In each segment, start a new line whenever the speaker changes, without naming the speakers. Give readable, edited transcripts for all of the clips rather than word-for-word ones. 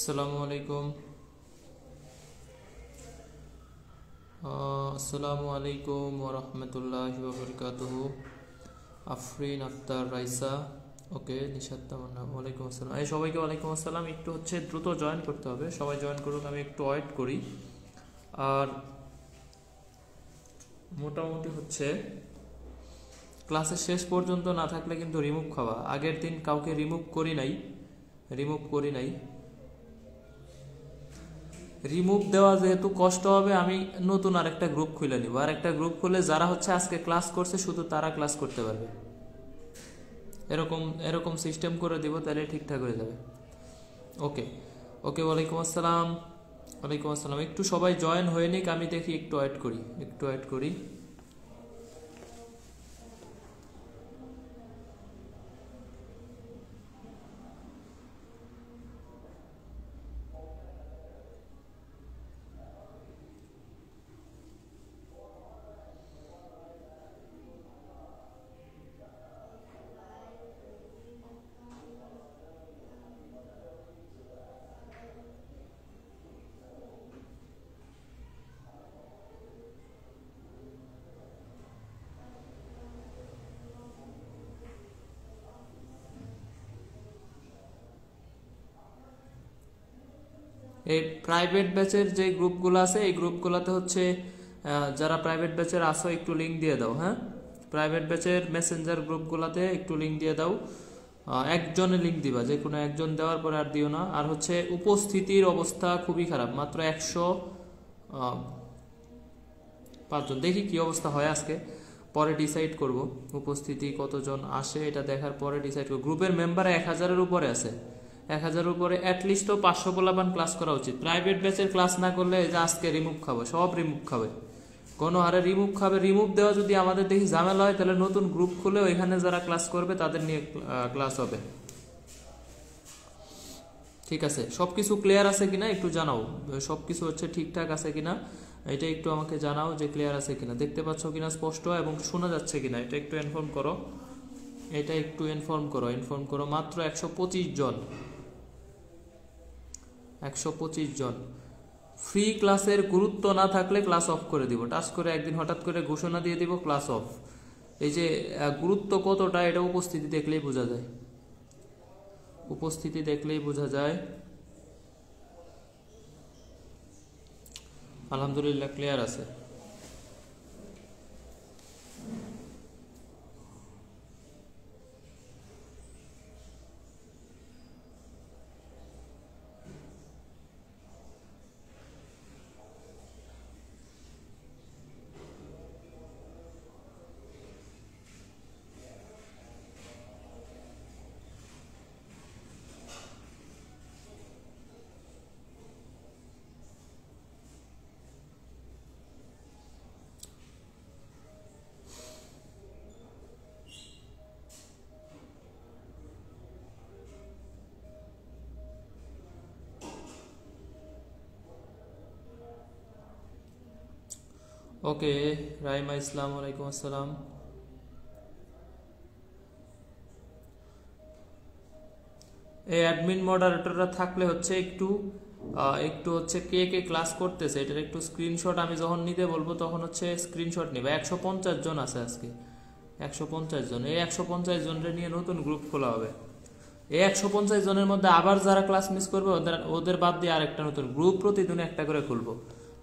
আসসালামু আলাইকুম। আসসালামু আলাইকুম ওয়া রাহমাতুল্লাহি ওয়া বারাকাতুহু। আফরিন আক্তার রাইসা, ওকে। নিশাত তামান্না, ওয়ালাইকুম আসসালাম। এই সবাইকে ওয়ালাইকুম আসসালাম। একটু হচ্ছে দ্রুত জয়েন করতে হবে, সবাই জয়েন করুক, আমি একটু ওয়েট করি। আর মোটামুটি হচ্ছে ক্লাসের শেষ পর্যন্ত না থাকলে কিন্তু রিমুভ খাওয়া। আগের দিন কাউকে রিমুভ করি নাই। রিমুভ দেওয়া যেহেতু কষ্ট হবে, আমি নতুন আরেকটা গ্রুপ খুলে নিব। আরেকটা গ্রুপ খুলে যারা হচ্ছে আজকে ক্লাস করছে শুধু তারা ক্লাস করতে পারবে, এরকম এরকম সিস্টেম করে দিব, তাহলে ঠিকঠাক হয়ে যাবে। ওকে ওকে, ওয়ালাইকুম আসসালাম। ওয়ালাইকুম আসসালাম। একটু সবাই জয়েন হয়ে নিক, আমি দেখি, একটু ওয়েট করি। এই প্রাইভেট ব্যাচের যে গ্রুপগুলো আছে, এই গ্রুপগুলোতে হচ্ছে যারা প্রাইভেট ব্যাচের আসো একটু লিঙ্ক দিয়ে দাও। হ্যাঁ, প্রাইভেট ব্যাচের মেসেঞ্জার গ্রুপগুলোতে একটু লিঙ্ক দিয়ে দাও। একজনে লিঙ্ক দিবা, যে কোনো একজন দেওয়ার পরে আর দিও না। আর হচ্ছে উপস্থিতির অবস্থা খুবই খারাপ, মাত্র 105 জন। দেখি কি অবস্থা হয় আজকে, পরে ডিসাইড করব উপস্থিতি কতজন আসে, এটা দেখার পরে ডিসাইড করব। গ্রুপের মেম্বার 1000-এর উপরে আছে, 1000-এর উপরে অ্যাটলিস্ট 500 পোলাপান ক্লাস করা উচিত। প্রাইভেট ব্যাচের ক্লাস না করলে যে আজকে রিমুভ খাবে, সব রিমুভ খাবে, কোনো হারে রিমুভ খাবে। রিমুভ দেওয়া যদি আমাদের দেখি ঝামেলা হয়, তাহলে নতুন গ্রুপ খুলে ওইখানে যারা ক্লাস করবে তাদের নিয়ে ক্লাস হবে। ঠিক আছে, সব কিছু ক্লিয়ার আছে কিনা একটু জানাও, সব কিছু হচ্ছে ঠিকঠাক আছে কিনা এটা একটু আমাকে জানাও, যে ক্লিয়ার আছে কিনা, দেখতে পাচ্ছ কিনা স্পষ্ট এবং শোনা যাচ্ছে কিনা, এটা একটু ইনফর্ম করো। মাত্র 125 জন, 125 জন। ফ্রি ক্লাসের গুরুত্ব না থাকলে ক্লাস অফ করে দিব, টাচ করে একদিন হঠাৎ করে ঘোষণা দিয়ে দিব ক্লাস অফ। এই যে গুরুত্ব কতটা, এটা উপস্থিতি দেখলেই বোঝা যায়। আলহামদুলিল্লাহ ক্লিয়ার আছে। ওকে, রাইমা ইসলাম, ওয়ালাইকুম আসসালাম। এই অ্যাডমিন মডারেটররা থাকলে হচ্ছে একটু হচ্ছে কে ক্লাস করতেছে এটার একটু স্ক্রিনশট আমি যখন নিতে বলবো তখন হচ্ছে স্ক্রিনশট নিবে। 150 জন আছে আজকে, 150 জন। এই 150 জনের নিয়ে নতুন গ্রুপ খোলা হবে। এই 150 জনের মধ্যে আবার যারা ক্লাস মিস করবে ওদের বাদ দিয়ে আরেকটা নতুন গ্রুপ প্রতিদিন একটা করে খুলবো।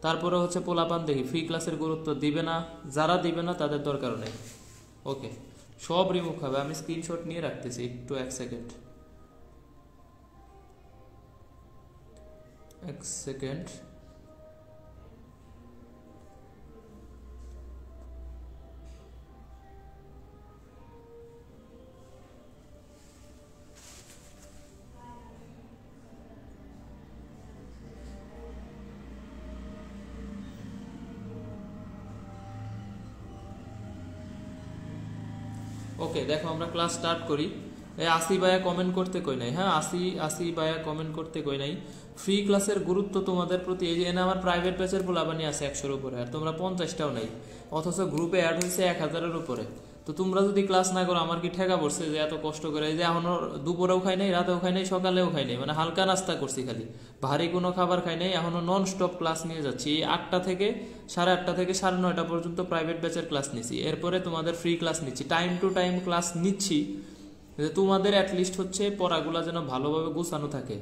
তারপরে হচ্ছে পোলাপান দেখি ফ্রি ক্লাসের গুরুত্ব দিবে না, যারা দিবে না তাদের দরকার নেই। ওকে, সব রিমুভ হবে। আমি স্ক্রিনশট নিয়ে রাখতেছি, একটু 1 সেকেন্ড। ওকে, দেখো আমরা ক্লাস স্টার্ট করি। এই 80 ভাইয়া কমেন্ট করতে কই নাই। হ্যাঁ, 80 ভাইয়া কমেন্ট করতে কই নাই। ফ্রি ক্লাসের গুরুত্ব তোমাদের প্রতি, এই যে আমার প্রাইভেট ব্যাচের পোলাবানি আছে 100-এর উপরে, আর তোমরা 50টাও নাই, অথচ গ্রুপে অ্যাড হয়েছে 1000-এর উপরে। তো তোমরা যদি ক্লাস না করো আমার কি ঠেকা পড়ছে যে এত কষ্ট করে, যে এখনো দুপুরেও খাই নাই, রাতেও খাই নাই, সকালেও খাই নাই, মানে হালকা নাস্তা করছি খালি, ভারী কোনো খাবার খাই নাই, এখনো নন স্টপ ক্লাস নিয়ে যাচ্ছি। 8টা থেকে 8:30 থেকে 9:30 পর্যন্ত প্রাইভেট ব্যাচের ক্লাস নিচ্ছি, এরপরে তোমাদের ফ্রি ক্লাস নিচ্ছি, টাইম টু টাইম ক্লাস নিচ্ছি, যে তোমাদের অ্যাটলিস্ট হচ্ছে পড়াগুলা যেন ভালোভাবে গোছানো থাকে।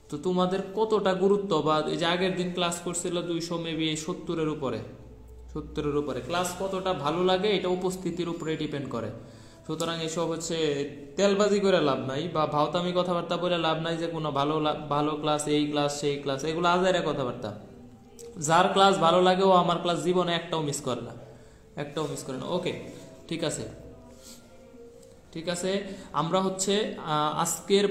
তো তোমাদের কতটা গুরুত্ব, বা এই যে আগের দিন ক্লাস করছিল 200 মেবি 70-এর উপরে ক্লাস কতটা ভালো লাগে এটা উপস্থিতির উপরে ডিপেন্ড করে। সুতরাং এসব হচ্ছে তেলবাজি করে লাভ নাই, বা ভাওতামি কথাবার্তা বলে লাভ নাই যে কোনো ভালো ক্লাস, এই ক্লাস সেই ক্লাস, এগুলো আজাইরা কথাবার্তা। যার ক্লাস ভালো লাগে ও আমার ক্লাস জীবনে একটাও মিস করে না। ওকে, ঠিক আছে। আমরা হচ্ছে আজকের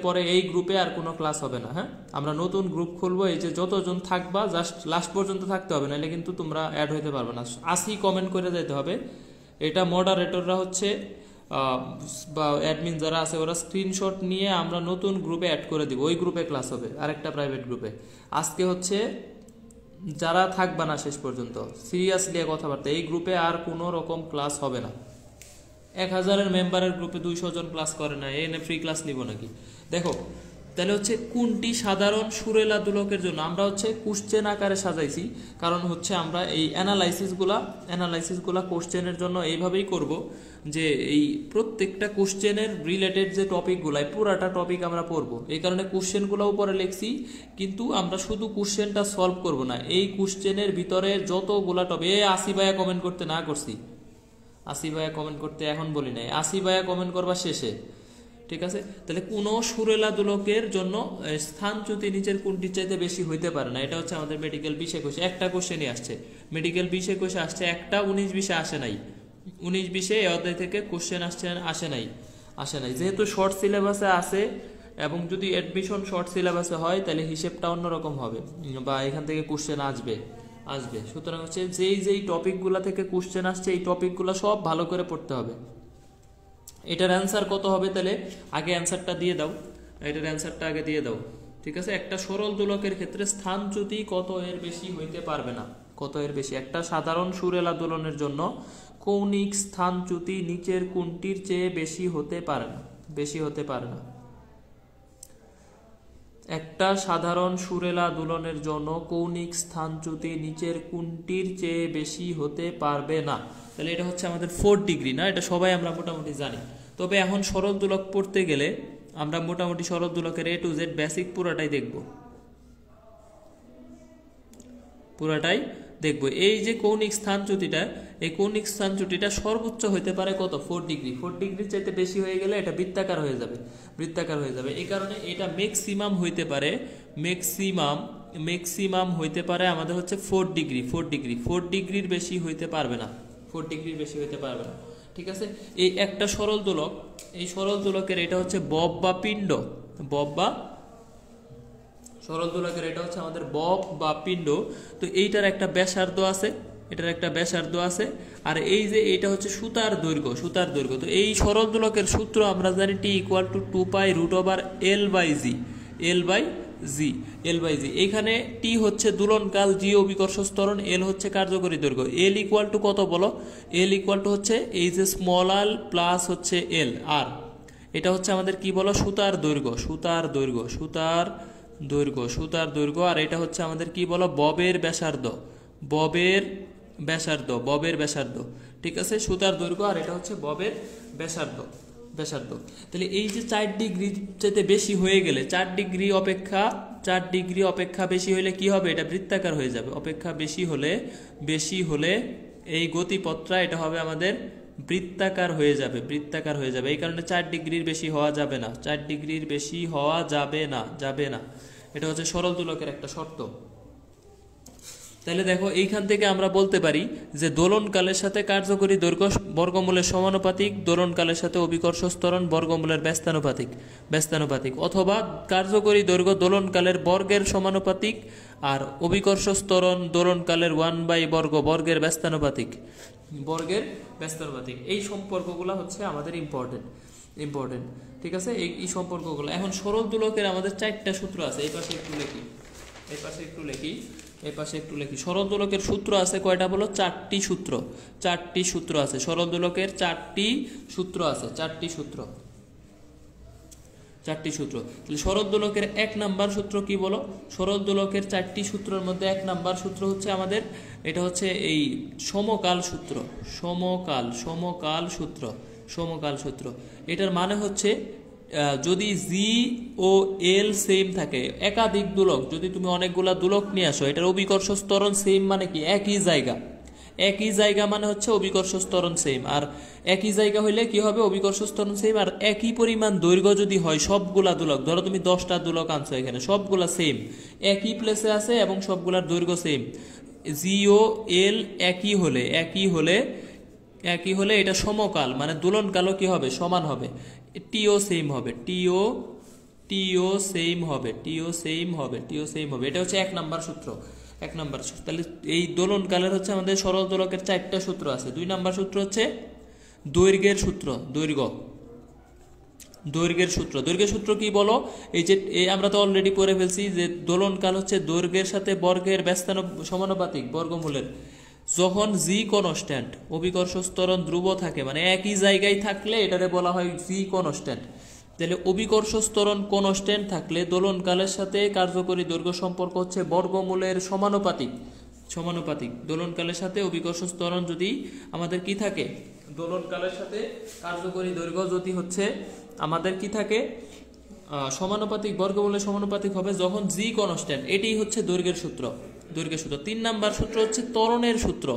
পরে এই গ্রুপে আর কোনো ক্লাস হবে না। হ্যাঁ, আমরা নতুন গ্রুপ খুলবো, এই যে যতজন থাকবা জাস্ট লাস্ট পর্যন্ত থাকতে হবে, নাহলে কিন্তু তোমরা অ্যাড হইতে পারবে না। 80 কমেন্ট করে যেতে হবে। এটা মডারেটররা হচ্ছে বা অ্যাডমিন যারা আছে ওরা স্ক্রিনশট নিয়ে আমরা নতুন গ্রুপে অ্যাড করে দিব, ওই গ্রুপে ক্লাস হবে, আরেকটা প্রাইভেট গ্রুপে। আজকে হচ্ছে যারা থাকবা না শেষ পর্যন্ত, সিরিয়াসলি কথাবার্তা, এই গ্রুপে আর কোনো রকম ক্লাস হবে না। 1000-এর মেম্বারের গ্রুপে 200 জন ক্লাস করে না, এনে ফ্রি ক্লাস নিব নাকি? দেখো তাহলে হচ্ছে কোনটি সাধারণ সুরেলা দুলকের জন্য আমরা হচ্ছে কোশ্চেন আকারে সাজাইছি, কারণ হচ্ছে আমরা এই অ্যানালাইসিসগুলা কোশ্চেনের জন্য এইভাবেই করব যে এই প্রত্যেকটা কোশ্চেনের রিলেটেড যে টপিকগুলাই পুরাটা টপিক আমরা পড়বো। এই কারণে কোশ্চেনগুলো উপরে লিখছি, কিন্তু আমরা শুধু কোশ্চেনটা সলভ করব না, এই কোশ্চেনের ভিতরে যতগুলা টপিক। 80 ভাইয়া কমেন্ট করতে না করছি, 80 ভাইয়া কমেন্ট করতে এখন বলি নাই, 80 ভাইয়া কমেন্ট করবা শেষে, ঠিক আছে? তাহলে কোন সুরেলা দুলকের জন্য স্থানচ্যুতি নিচের কোনটির চাইতে বেশি হইতে পারে না? এটা হচ্ছে আমাদের মেডিকেল 20-21 একটা কোশ্চেনই আসছে, মেডিকেল 20-21 আসছে একটা, 19-20 আসে নাই, 19-20 এই অধ্যায় থেকে কোশ্চেন আসে নাই। যেহেতু শর্ট সিলেবাসে আছে এবং যদি অ্যাডমিশন শর্ট সিলেবাসে হয় তাহলে হিসেবটা অন্যরকম হবে, বা এখান থেকে কোশ্চেন আসবে। সুতরাং হচ্ছে যেই টপিকগুলো থেকে কোশ্চেন আসছে এই টপিকগুলো সব ভালো করে পড়তে হবে। এটার অ্যান্সার কত হবে? তাহলে আগে অ্যান্সারটা দিয়ে দাও, এটার অ্যান্সারটা আগে দিয়ে দাও, ঠিক আছে? একটা সরল দোলকের ক্ষেত্রে স্থানচ্যুতি কত এর বেশি হইতে পারবে না, কত এর বেশি? একটা সাধারণ সুরেলা দোলনের জন্য কৌণিক স্থানচ্যুতি নিচের কোনটির চেয়ে বেশি হতে পারে না, একটা সাধারণ সুরেলা দোলনের জন্য কৌণিক স্থানচ্যুতি নিচের কোনটির চেয়ে বেশি হতে পারবে না। তাহলে এটা হচ্ছে আমাদের 4 ডিগ্রি না, এটা সবাই আমরা মোটামুটি জানি। তবে এখন সরল দোলক পড়তে গেলে আমরা মোটামুটি সরল দোলকের A to Z বেসিক পুরাটাই দেখব। এই যে কৌণিক স্থানচ্যুতিটা সর্বোচ্চ হইতে পারে কত? 4 ডিগ্রি। 4 ডিগ্রির চাইতে বেশি হয়ে গেলে এটা বৃত্তাকার হয়ে যাবে। এই কারণে এটা ম্যাক্সিমাম হইতে পারে আমাদের হচ্ছে 4 ডিগ্রি। 4 ডিগ্রির বেশি হইতে পারবে না, ঠিক আছে? এই একটা সরল দোলক, এই সরল দোলকের এটা হচ্ছে বব বা পিণ্ড, সরল দোলকের এটা হচ্ছে আমাদের বব বা পিণ্ড। তো এইটার একটা ব্যাসার্ধ আছে, আর এই যে এইটা হচ্ছে সুতার দৈর্ঘ্য। তো এই সরল দোলকের সূত্র আমরা জানি T = 2π√L/G। এখানে T হচ্ছে দুলনকাল, G অভিকর্ষ ত্বরণ, L হচ্ছে কার্যকরী দৈর্ঘ্য। L = কত বলো? L = হচ্ছে এই যে স্মল r প্লাস হচ্ছে L, আর এটা হচ্ছে আমাদের কি বলো? সুতার দৈর্ঘ্য। আর এটা হচ্ছে আমাদের কি বলো? ববের ব্যাসার্ধ, ঠিক আছে? সুতার দৈর্ঘ্য, আর এটা হচ্ছে ববের ব্যাসার্ধ। তাহলে এই যে 4 ডিগ্রি চাইতে বেশি হয়ে গেলে, 4 ডিগ্রি অপেক্ষা বেশি হলে কি হবে? এটা বৃত্তাকার হয়ে যাবে। অপেক্ষা বেশি হলে এই গতিপথটা এটা হবে আমাদের বৃত্তাকার হয়ে যাবে। এই কারণে 4 ডিগ্রির বেশি হওয়া যাবে না। এটা হচ্ছে সরল দোলকের একটা শর্ত। তাহলে দেখো এইখান থেকে আমরা বলতে পারি যে দোলনকালের সাথে কার্যকরী দৈর্ঘ্য বর্গমূলের সমানুপাতিক, দোলনকালের সাথে অভিকর্ষ ত্বরণ বর্গমূলের ব্যস্তানুপাতিক, অথবা কার্যকরী দৈর্ঘ্য দোলনকালের বর্গের সমানুপাতিক আর অভিকর্ষ ত্বরণ দোলনকালের 1/বর্গ বর্গের ব্যস্তানুপাতিক। এই সম্পর্কগুলো হচ্ছে আমাদের ইম্পর্টেন্ট, ঠিক আছে? এই সম্পর্কগুলো। এখন সরল দোলকের আমাদের 4টা সূত্র আছে, এই পাশে একটু লিখি। এই পাশে একটু লিখি, এই পাশে একটু লিখি। সরল দোলকের সূত্র আছে কয়টা বলো? 4টি সূত্র, 4টি সূত্র আছে। সরল দোলকের 4টি সূত্র আছে, 4টি সূত্র, 4টি সূত্র। তাহলে সরল দোলকের 1 নাম্বার সূত্র কি বলো? সরল দোলকের 4টি সূত্রের মধ্যে 1 নাম্বার সূত্র হচ্ছে আমাদের, এটা হচ্ছে এই সমকাল সূত্র, সমকাল, সমকাল সূত্র, সমকাল সূত্র। এটার মানে হচ্ছে যদি জি ও এল সেম থাকে, একাধিক দোলক, যদি তুমি অনেকগুলা দোলক নিয়ে আসো, এটার অভিকর্ষ ত্বরণ সেম মানে কি? একই জায়গা, একই জায়গা মানে হচ্ছে অভিকর্ষ ত্বরণ সেম। আর একই জায়গা হইলে কি হবে? অভিকর্ষ ত্বরণ সেম। আর একই পরিমাণ দৈর্ঘ্য যদি হয় সবগুলা দোলক, ধরো তুমি 10টা দোলক আনছো, এখানে সবগুলা সেম, একই প্লেসে আছে এবং সবগুলার দৈর্ঘ্য সেম, জি ও এল একই হলে, একই হলে এটা সমকাল, মানে দোলনকালও কি হবে? সমান হবে। টিও সেম হবে, টিও সেম হবে, টিও সেম হবে, টিও সেম হবে। এটা হচ্ছে 1 নাম্বার সূত্র, 1 নাম্বার সূত্র। তাহলে এই দোলনকালের হচ্ছে আমাদের সরল দোলকের 4টা সূত্র আছে। 2 নাম্বার সূত্র হচ্ছে দৈর্ঘ্যের সূত্র, দৈর্ঘ্যের সূত্র। দৈর্ঘ্যের সূত্র কি বলো? এই যে আমরা তো অলরেডি পড়ে ফেলছি যে দোলনকাল হচ্ছে দৈর্ঘ্যের সাথে বর্গের সমানুপাতিক, বর্গমূলের। যখন জি কনস্ট্যান্ট, অভিকর্ষ ত্বরণ ধ্রুব থাকে, মানে একই জায়গায় থাকলে এটারে বলা হয় জি কনস্ট্যান্ট। তাহলে অভিকর্ষ ত্বরণ কনস্ট্যান্ট থাকলে দোলনকালের সাথে কার্যকরী দৈর্ঘ্য সম্পর্ক হচ্ছে বর্গমূলের সমানুপাতিক, সমানুপাতিক। দোলনকালের সাথে অভিকর্ষ ত্বরণ যদি আমাদের কি থাকে? দোলনকালের সাথে কার্যকরী দৈর্ঘ্য যদি হচ্ছে আমাদের কি থাকে? সমানুপাতিক, বর্গমূলের সমানুপাতিক হবে যখন জি কনস্ট্যান্ট। এটাই হচ্ছে দৈর্ঘ্যের সূত্র, দৈর্ঘ্যের সূত্র। 3 নাম্বার সূত্র হচ্ছে ত্বরণের সূত্র,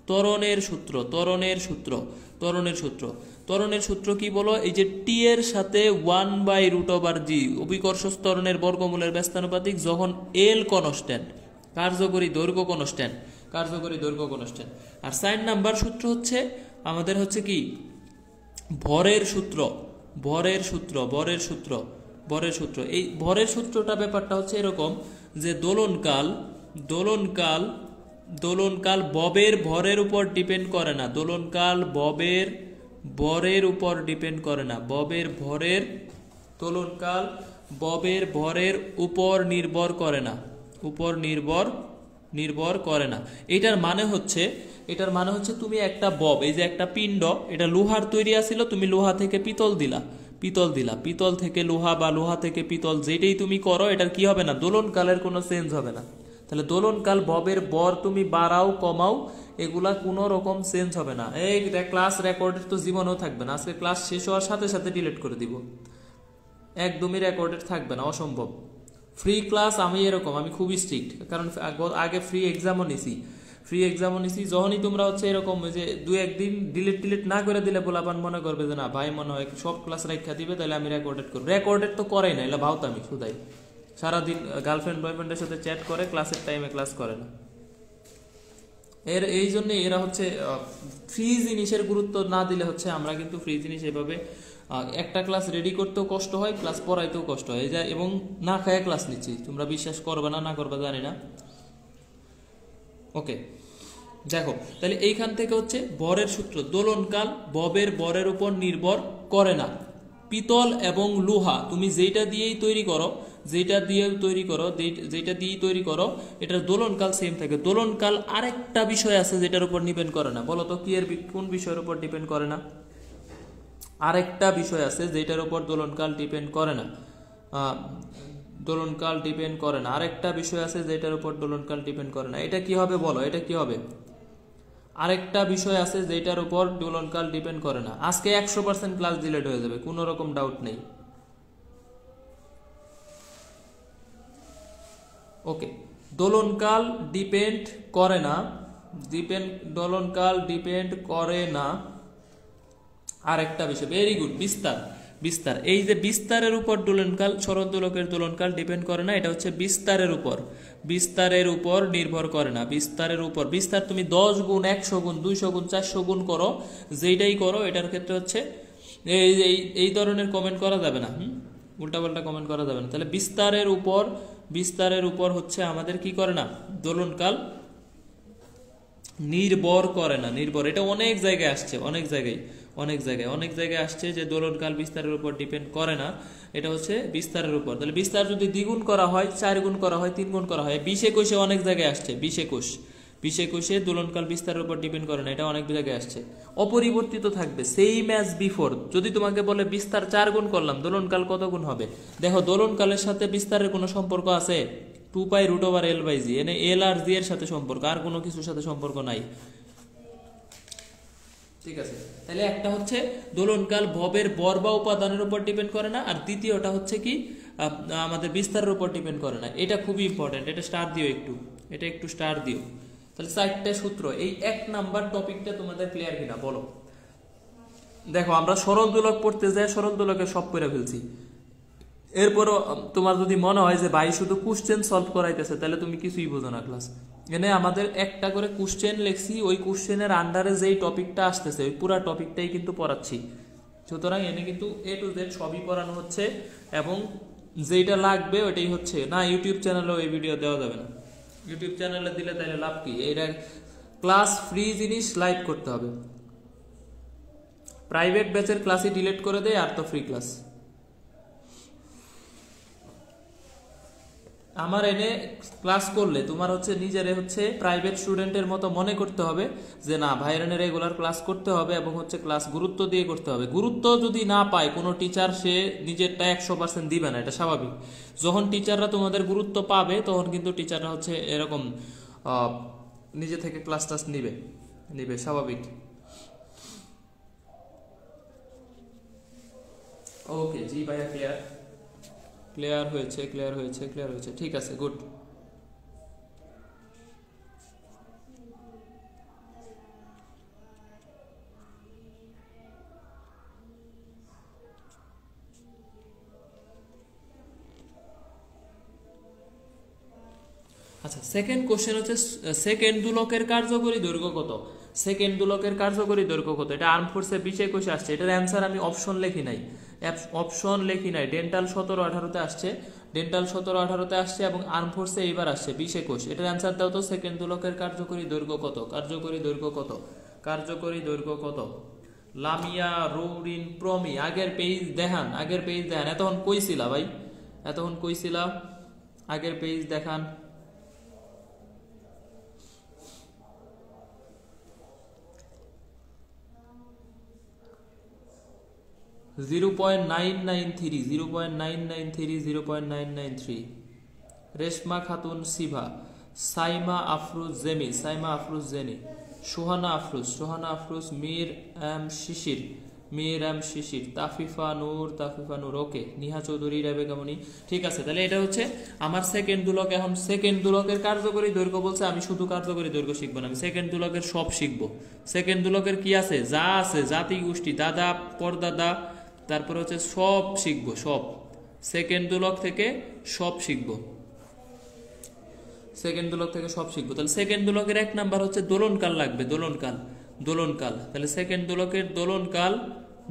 ত্বরণের সূত্র, ত্বরণের সূত্র, ত্বরণের সূত্র। ত্বরণের সূত্র কি বলো? এই যে টি এর সাথে 1/√g, অভিকর্ষ ত্বরণের বর্গমূলের ব্যস্তানুপাতিক যখন এল কনস্ট্যান্ট, কার্যকরী দৈর্ঘ্য কনস্ট্যান্ট, কার্যকরী দৈর্ঘ্য কনস্ট্যান্ট। আর 4 নাম্বার সূত্র হচ্ছে আমাদের হচ্ছে কি? ভরের সূত্র, ভরের সূত্র, ভরের সূত্র, ভরের সূত্র। এই ভরের সূত্রটা ব্যাপারটা হচ্ছে এরকম যে দোলনকাল, দোলনকাল, দোলনকাল ববের ভরের উপর ডিপেন্ড করে না, দোলনকাল ববের ভরের উপর ডিপেন্ড করে না, ববের ভরের, দোলনকাল ববের ভরের উপর নির্ভর করে না, উপর নির্ভর করে না। এটার মানে হচ্ছে, এটার মানে হচ্ছে তুমি একটা বব, এই যে একটা পিণ্ড, এটা লোহার তৈরি আছিল, তুমি লোহা থেকে পিতল দিলা, পিতল দিলা, পিতল থেকে লোহা বা লোহা থেকে পিতল, যেটাই তুমি করো এটার কি হবে না? দোলনকালের কোনো চেঞ্জ হবে না। তাহলে দোলনকাল ববের বর তুমি বাড়াও কমাও, এগুলা কোনো রকম চেঞ্জ হবে না। এই ক্লাস রেকর্ডের তো জীবনেও থাকবে না, আজকে ক্লাস শেষ হওয়ার সাথে সাথে ডিলিট করে দিব, একদমই রেকর্ডেড থাকবে না, অসম্ভব। ফ্রি ক্লাস আমি এরকম, আমি খুবই স্ট্রিক্ট, কারণ আগে ফ্রি এক্সামও নিছি, ফ্রি এক্সামও নিছি। যখনই তোমরা হচ্ছে এরকম যে 2-1 দিন ডিলিট না করে দিলে বলাবান মনে করবে যে না ভাই মনে হয় সব ক্লাস রেখা দিবে, তাহলে আমি রেকর্ডেড করব। রেকর্ডেড তো করেই না, এলা ভাওতামি শুধাই। সারাদিন গার্লফ্রেন্ড বয়ফ্রেন্ডের সাথে চ্যাট করে, ক্লাসের টাইমে ক্লাস করে না। এই জন্য এরা হচ্ছে ফ্রি জিনিসের গুরুত্ব না দিলে হচ্ছে আমরা কিন্তু ফ্রি জিনিস এভাবে একটা ক্লাস রেডি করতেও কষ্ট হয়, ক্লাস পড়াইতেও কষ্ট হয়, এই যে এবং না খায় ক্লাস নিচ্ছি, তোমরা বিশ্বাস করবে না, না করবে জানি না। ওকে, দেখো তাহলে এইখান থেকে হচ্ছে ভরের সূত্র, দোলনকাল ববের ভরের উপর নির্ভর করে না। পিতল এবং লোহা তুমি যেটা দিয়েই তৈরি করো, যেটা দিয়েই তৈরি করো, এটার দোলনকাল সেম থাকে। দোলনকাল আরেকটা বিষয় আছে যেটার উপর ডিপেন্ড করে না, বলো তো কি এর কোন বিষয়ের উপর ডিপেন্ড করে না? আরেকটা বিষয় আছে যেটার উপর দোলনকাল ডিপেন্ড করে না, দোলনকাল ডিপেন্ড করে না। আরেকটা বিষয় আছে যেটার উপর দোলনকাল ডিপেন্ড করে না। এটা কি হবে বলো? এটা কি হবে? আরেকটা বিষয় আছে যেটার উপর দোলনকাল ডিপেন্ড করে না। আজকে 100% ক্লাস ডিলিট হয়ে যাবে, কোনো রকম ডাউট নেই। ওকে, দোলনকাল ডিপেন্ড করে না, দোলনকাল ডিপেন্ড করে না। আরেকটা বিষয়, ভেরি গুড, বিস্তার, বিস্তার। এই যে বিস্তারের উপর দোলনকাল, সরল দোলকের দোলনকাল ডিপেন্ড করে না, এটা হচ্ছে বিস্তারের উপর, বিস্তারের উপর নির্ভর করে না, বিস্তারের উপর। বিস্তার তুমি 10 গুণ, 100 গুণ, 200 গুণ, 400 গুণ করো, যেটাই করো, এটার ক্ষেত্রে হচ্ছে এই ধরনের কমেন্ট করা যাবে না, উল্টাপাল্টা কমেন্ট করা যাবে না। তাহলে বিস্তারের উপর হচ্ছে আমাদের কি করে না? দোলনকাল নির্ভর করে না, নির্ভর। এটা অনেক জায়গায় আসছে, অনেক জায়গায় আসছে যে দোলনকাল বিস্তারের উপর ডিপেন্ড করে না। এটা হচ্ছে বিস্তারের উপর। তাহলে বিস্তার যদি দ্বিগুণ করা হয়, 4 গুণ করা হয়, 3 গুণ করা হয়, 20-21 অনেক জায়গায় আসছে, 20-21 দোলনকাল বিস্তারের উপর ডিপেন্ড করে না, এটা অনেক জায়গায় আসছে। অপরিবর্তিত থাকবে, সেম অ্যাজ বিফোর। যদি তোমাকে বলে বিস্তার 4 গুণ করলাম, দোলনকাল কত গুণ হবে? দেখো দোলনকালের সাথে বিস্তারের কোনো সম্পর্ক আছে? 2π√L/g, এনে এল আর জি এর সাথে সম্পর্ক, আর কোনো কিছুর সাথে সম্পর্ক নাই। ঠিক আছে, তাহলে একটা হচ্ছে দোলনকাল ভবের বর বা উপাদানের উপর ডিপেন্ড করে না, আর দ্বিতীয়টা হচ্ছে কি আমাদের বিস্তারের উপর ডিপেন্ড করে না। এটা খুবই ইম্পর্টেন্ট, এটা স্টার দিও একটু, এটা একটু স্টার দিও। তাহলে 4টে সূত্র, এই 1 নাম্বার টপিকটা তোমাদের ক্লিয়ার কিনা বলো। দেখো আমরা সরল দোলক পড়তে যাই, সরল দোলকে সব করে ফেলছি। এরপরও তোমার যদি মনে হয় যে ভাই শুধু কোশ্চেন সলভ করাইতেছে, তাহলে তুমি কিছুই বোঝো না ক্লাস। এনে আমাদের একটা করে কোশ্চেন লিখছি, ওই কোশ্চেনের আন্ডারে যেই টপিকটা আসতেছে ওই পুরো টপিকটাই কিন্তু পড়াচ্ছি। সুতরাং এনে কিন্তু A to Z সবই পড়ানো হচ্ছে, এবং যেটা লাগবে ওইটাই হচ্ছে না। ইউটিউব চ্যানেলেও এই ভিডিও দেওয়া যাবে না, ইউটিউব চ্যানেলে দিলে তাহলে লাভ কি? এটা ক্লাস ফ্রি জিনিস লাইভ করতে হবে। প্রাইভেট ব্যাচের ক্লাসই ডিলিট করে দেয়, আর তো ফ্রি ক্লাস। আমার এনে ক্লাস করলে তোমার হচ্ছে নিজেরে হচ্ছে প্রাইভেট স্টুডেন্টের মতো মনে করতে হবে যে না ভাইয়ের এনে রেগুলার ক্লাস করতে হবে, এবং হচ্ছে ক্লাস গুরুত্ব দিয়ে করতে হবে। গুরুত্ব যদি না পায় কোনো টিচার, সে নিজেরটা 100% দিবে না, এটা স্বাভাবিক। যখন টিচাররা তোমাদের গুরুত্ব পাবে তখন কিন্তু টিচাররা হচ্ছে এরকম নিজে থেকে ক্লাস টাস নিবে স্বাভাবিক। ওকে জি ভাইয়া, ক্লিয়ার হয়েছে, ঠিক আছে, গুড। আচ্ছা, সেকেন্ড কোশ্চেন হচ্ছে সেকেন্ড দোলকের কার্যকরী দৈর্ঘ্য কত? সেকেন্ড দোলকের কার্যকরী দৈর্ঘ্য কত? এটা আর্ম ফোর্সে 20-21 আসছে। এটার অ্যান্সার আমি অপশন লেখি নাই, ডেন্টাল 17-18-তে আসছে, এবং আর্ম ফোর্সে এইবার আসছে 20-21। এটার অ্যান্সার দাও তো, সেকেন্ড দোলকের কার্যকরী দৈর্ঘ্য কত? লামিয়া, রৌরিন, প্রমি। আগের পেজ দেখান, এতক্ষণ কইছিলা ভাই, আগের পেজ দেখান। (0.993) রেশমা খাতুন সিভা, সাইমা আফরুজ জেনি, সোহানা আফরুজ, মীর এম শিশির, তাফিফা নূর, ওকে, নিহা চৌধুরী, রেবেকা মনি। ঠিক আছে, তাহলে এটা হচ্ছে আমার সেকেন্ড দোলক। এখন সেকেন্ড দোলকের কার্যকরী দৈর্ঘ্য বলছে, আমি শুধু কার্যকরী দৈর্ঘ্য শিখবো না, আমি সেকেন্ড দোলকের সব শিখবো। সেকেন্ড দোলকের কি আছে, যা আছে, জাতি গোষ্ঠী, দাদা, পরদাদা, তারপরে হচ্ছে সব শিখবো, সব সেকেন্ড দোলক থেকে সব শিখবো। তাহলে সেকেন্ড দোলকের 1 নাম্বার হচ্ছে দোলনকাল লাগবে, দোলনকাল। তাহলে সেকেন্ড দোলকের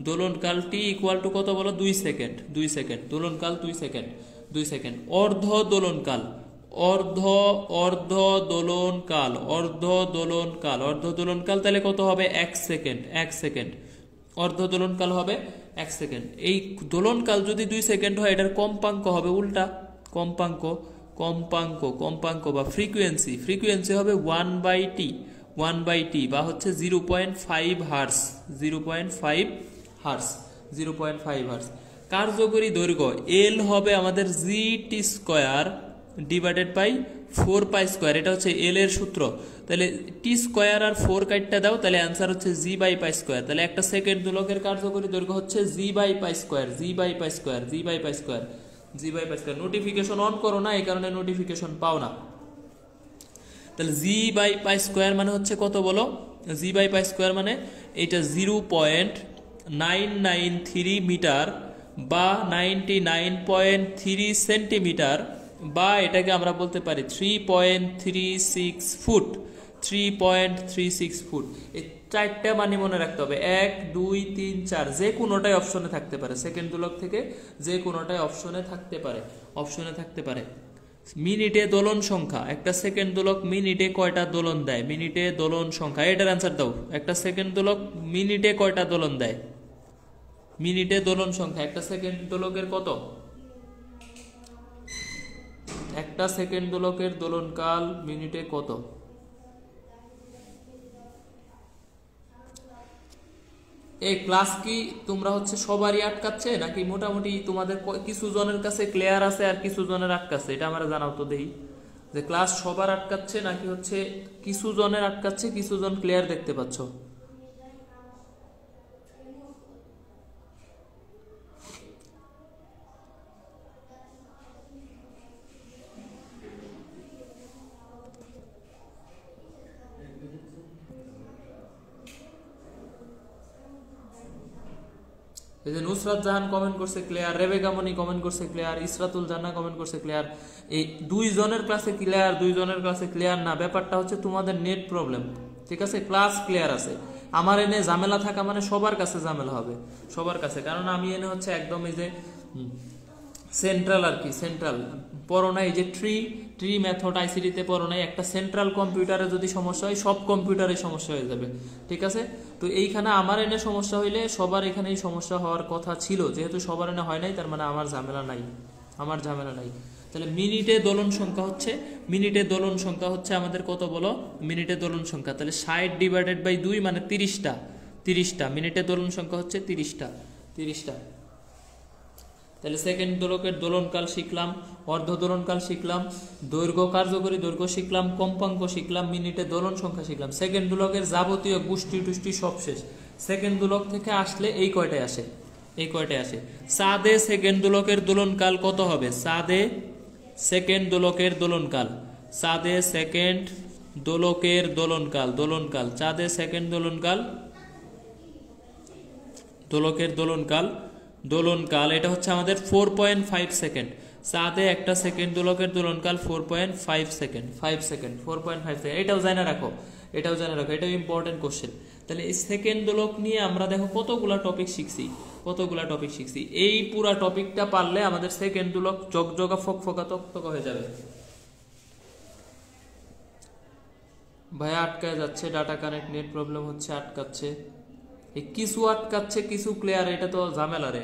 দোলনকাল টি ইকুয়াল টু কত বলো? 2 সেকেন্ড। দোলনকাল 2 সেকেন্ড। অর্ধ দোলনকাল তাহলে কত হবে? 1 সেকেন্ড। অর্ধ দোলনকাল হবে 1 সেকেন্ড। এই দোলনকাল যদি 2 সেকেন্ড হয়, এটার কম্পাঙ্ক হবে উল্টা, কম্পাঙ্ক বা ফ্রিকোয়েন্সি হবে 1/t বা হচ্ছে 0.5 হার্স। কার্যকরী দৈর্ঘ্য এল হবে আমাদের gt² ডিভাইডেড বাই 4π²। এটা হচ্ছে এল এর সূত্র। তাহলে t² আর 4 কাটটা দাও, তাহলে অ্যান্সার হচ্ছে g/π²। তাহলে একটা সেকেন্ড দোলকের কার্যকরী দৈর্ঘ্য হচ্ছে g/π²। নোটিফিকেশন অন করো না, এই কারণে নোটিফিকেশন পাও না। তাহলে g/π² মানে হচ্ছে কত বলো? g/π² মানে এটা 0.993 মিটার বা 99.3 সেন্টিমিটার, বা এটাকে আমরা বলতে পারি 3.36 ফুট। এই 4টা মানে মনে রাখতে হবে, 1, 2, 3, 4, যে কোনোটাই অপশনে থাকতে পারে। সেকেন্ড দোলক থেকে যে কোনোটাই অপশনে থাকতে পারে। মিনিটে দোলন সংখ্যা, একটা সেকেন্ড দোলক মিনিটে কয়টা দোলন দেয়? মিনিটে দোলন সংখ্যা, এটার অ্যান্সার দাও। একটা সেকেন্ড দোলক মিনিটে কয়টা দোলন দেয়? মিনিটে দোলন সংখ্যা, একটা সেকেন্ড দোলকের কত, একটা সেকেন্ড দোলকের দোলনকাল মিনিটে কত? এই ক্লাস কি তোমরা হচ্ছে সবারই আটকাচ্ছে নাকি মোটামুটি তোমাদের কিছু জনের কাছে ক্লিয়ার আছে আর কিছু জনের আটকাচ্ছে? এটা আমরা জানাও তো দেই, যে ক্লাস সবার আটকাচ্ছে নাকি হচ্ছে কিছু জনের আটকাচ্ছে, কিছু জন ক্লিয়ার দেখতে পাচ্ছ? এই যে নুসরাত জাহান কমেন্ট করছে ক্লিয়ার, রেবেকা মনি কমেন্ট করছে ক্লিয়ার, ইসরাতুল জান্নাহ কমেন্ট করছে ক্লিয়ার। এই দুইজনের ক্লাসে ক্লিয়ার, দুইজনের ক্লাসে ক্লিয়ার না, ব্যাপারটা হচ্ছে তোমাদের নেট প্রবলেম। ঠিক আছে, ক্লাস ক্লিয়ার আছে, আমার এনে ঝামেলা থাকা মানে সবার কাছে ঝামেলা হবে, সবার কাছে। কারণ আমি এনে হচ্ছে একদম এই যে সেন্ট্রাল আর কি, সেন্ট্রাল পড়ো নাই, এই যে ট্রি মেথড আইসিডিতে পড়ো নাই, একটা সেন্ট্রাল কম্পিউটারে যদি সমস্যা হয় সব কম্পিউটারে সমস্যা হয়ে যাবে। ঠিক আছে, তো এইখানে আমার এনে সমস্যা হইলে সবার এখানেই সমস্যা হওয়ার কথা ছিল, যেহেতু সবার এনে হয় নাই তার মানে আমার ঝামেলা নাই, আমার ঝামেলা নাই। তাহলে মিনিটে দোলন সংখ্যা হচ্ছে, মিনিটে দোলন সংখ্যা হচ্ছে আমাদের কত বলো, মিনিটে দোলন সংখ্যা তাহলে 60 ডিভাইডেড বাই 2 মানে 30টা, 30টা মিনিটে দোলন সংখ্যা হচ্ছে 30টা, 30টা। তাহলে সেকেন্ড দোলকের দোলনকাল শিখলাম, অর্ধ দোলনকাল শিখলাম, দৈর্ঘ্য কার্যকরী দৈর্ঘ্য শিখলাম, কম্পাঙ্ক শিখলাম, মিনিটে দোলন সংখ্যা শিখলাম। সেকেন্ড দোলকের যাবতীয় গোষ্ঠী টুষ্টি সব শেষ। সেকেন্ড দোলক থেকে আসলে এই কয়টায় আসে, এই কয়টায় আসে। সাদে সেকেন্ড দোলকের দোলনকাল কত হবে? সাদে সেকেন্ড দোলকের দোলনকাল, সাদে সেকেন্ড দোলকের দোলনকাল, দোলনকাল চাঁদে সেকেন্ড দোলনকাল, দোলকের দোলনকাল, দোলনকাল এটা হচ্ছে আমাদের 4.5 সেকেন্ড। চাঁদে একটা সেকেন্ড দোলকের দোলনকাল 4.5 সেকেন্ড, 5 সেকেন্ড, 4.5 সেকেন্ড। এটাও জানা রাখো, এটাও জানা রাখো, এটাও ইম্পর্টেন্ট কোশ্চেন। তাহলে এই সেকেন্ড দোলক নিয়ে আমরা দেখো কতগুলা টপিক শিখছি, কতগুলা টপিক শিখছি। এই পুরা টপিকটা পারলে আমাদের সেকেন্ড দোলক জগজগা ফকফকা তকতকা হয়ে যাবে। ভাইয়া আটকায় যাচ্ছে, ডাটা কানেক্ট, নেট প্রবলেম হচ্ছে, আটকাচ্ছে, এই কিছু আটকাচ্ছে কিছু ক্লিয়ার, এটা তো ঝামেলা রে।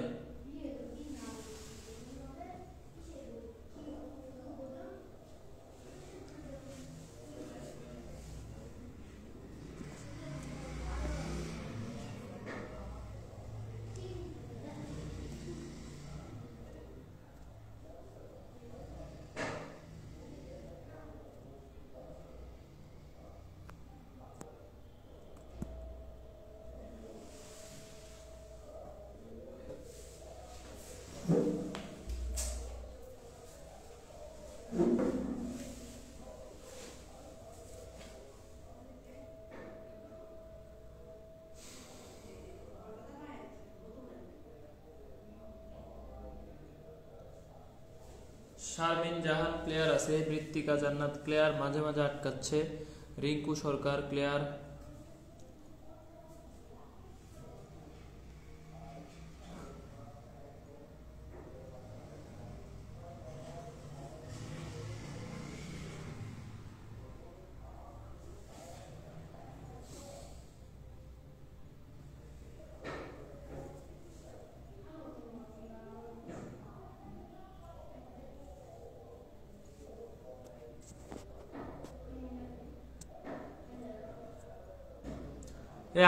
শারমিন জাহান ক্লিয়ার আছে, মৃত্তিকা জান্নাত ক্লিয়ার, মাঝে মাঝে আটকাচ্ছে, রিঙ্কু সরকার ক্লিয়ার।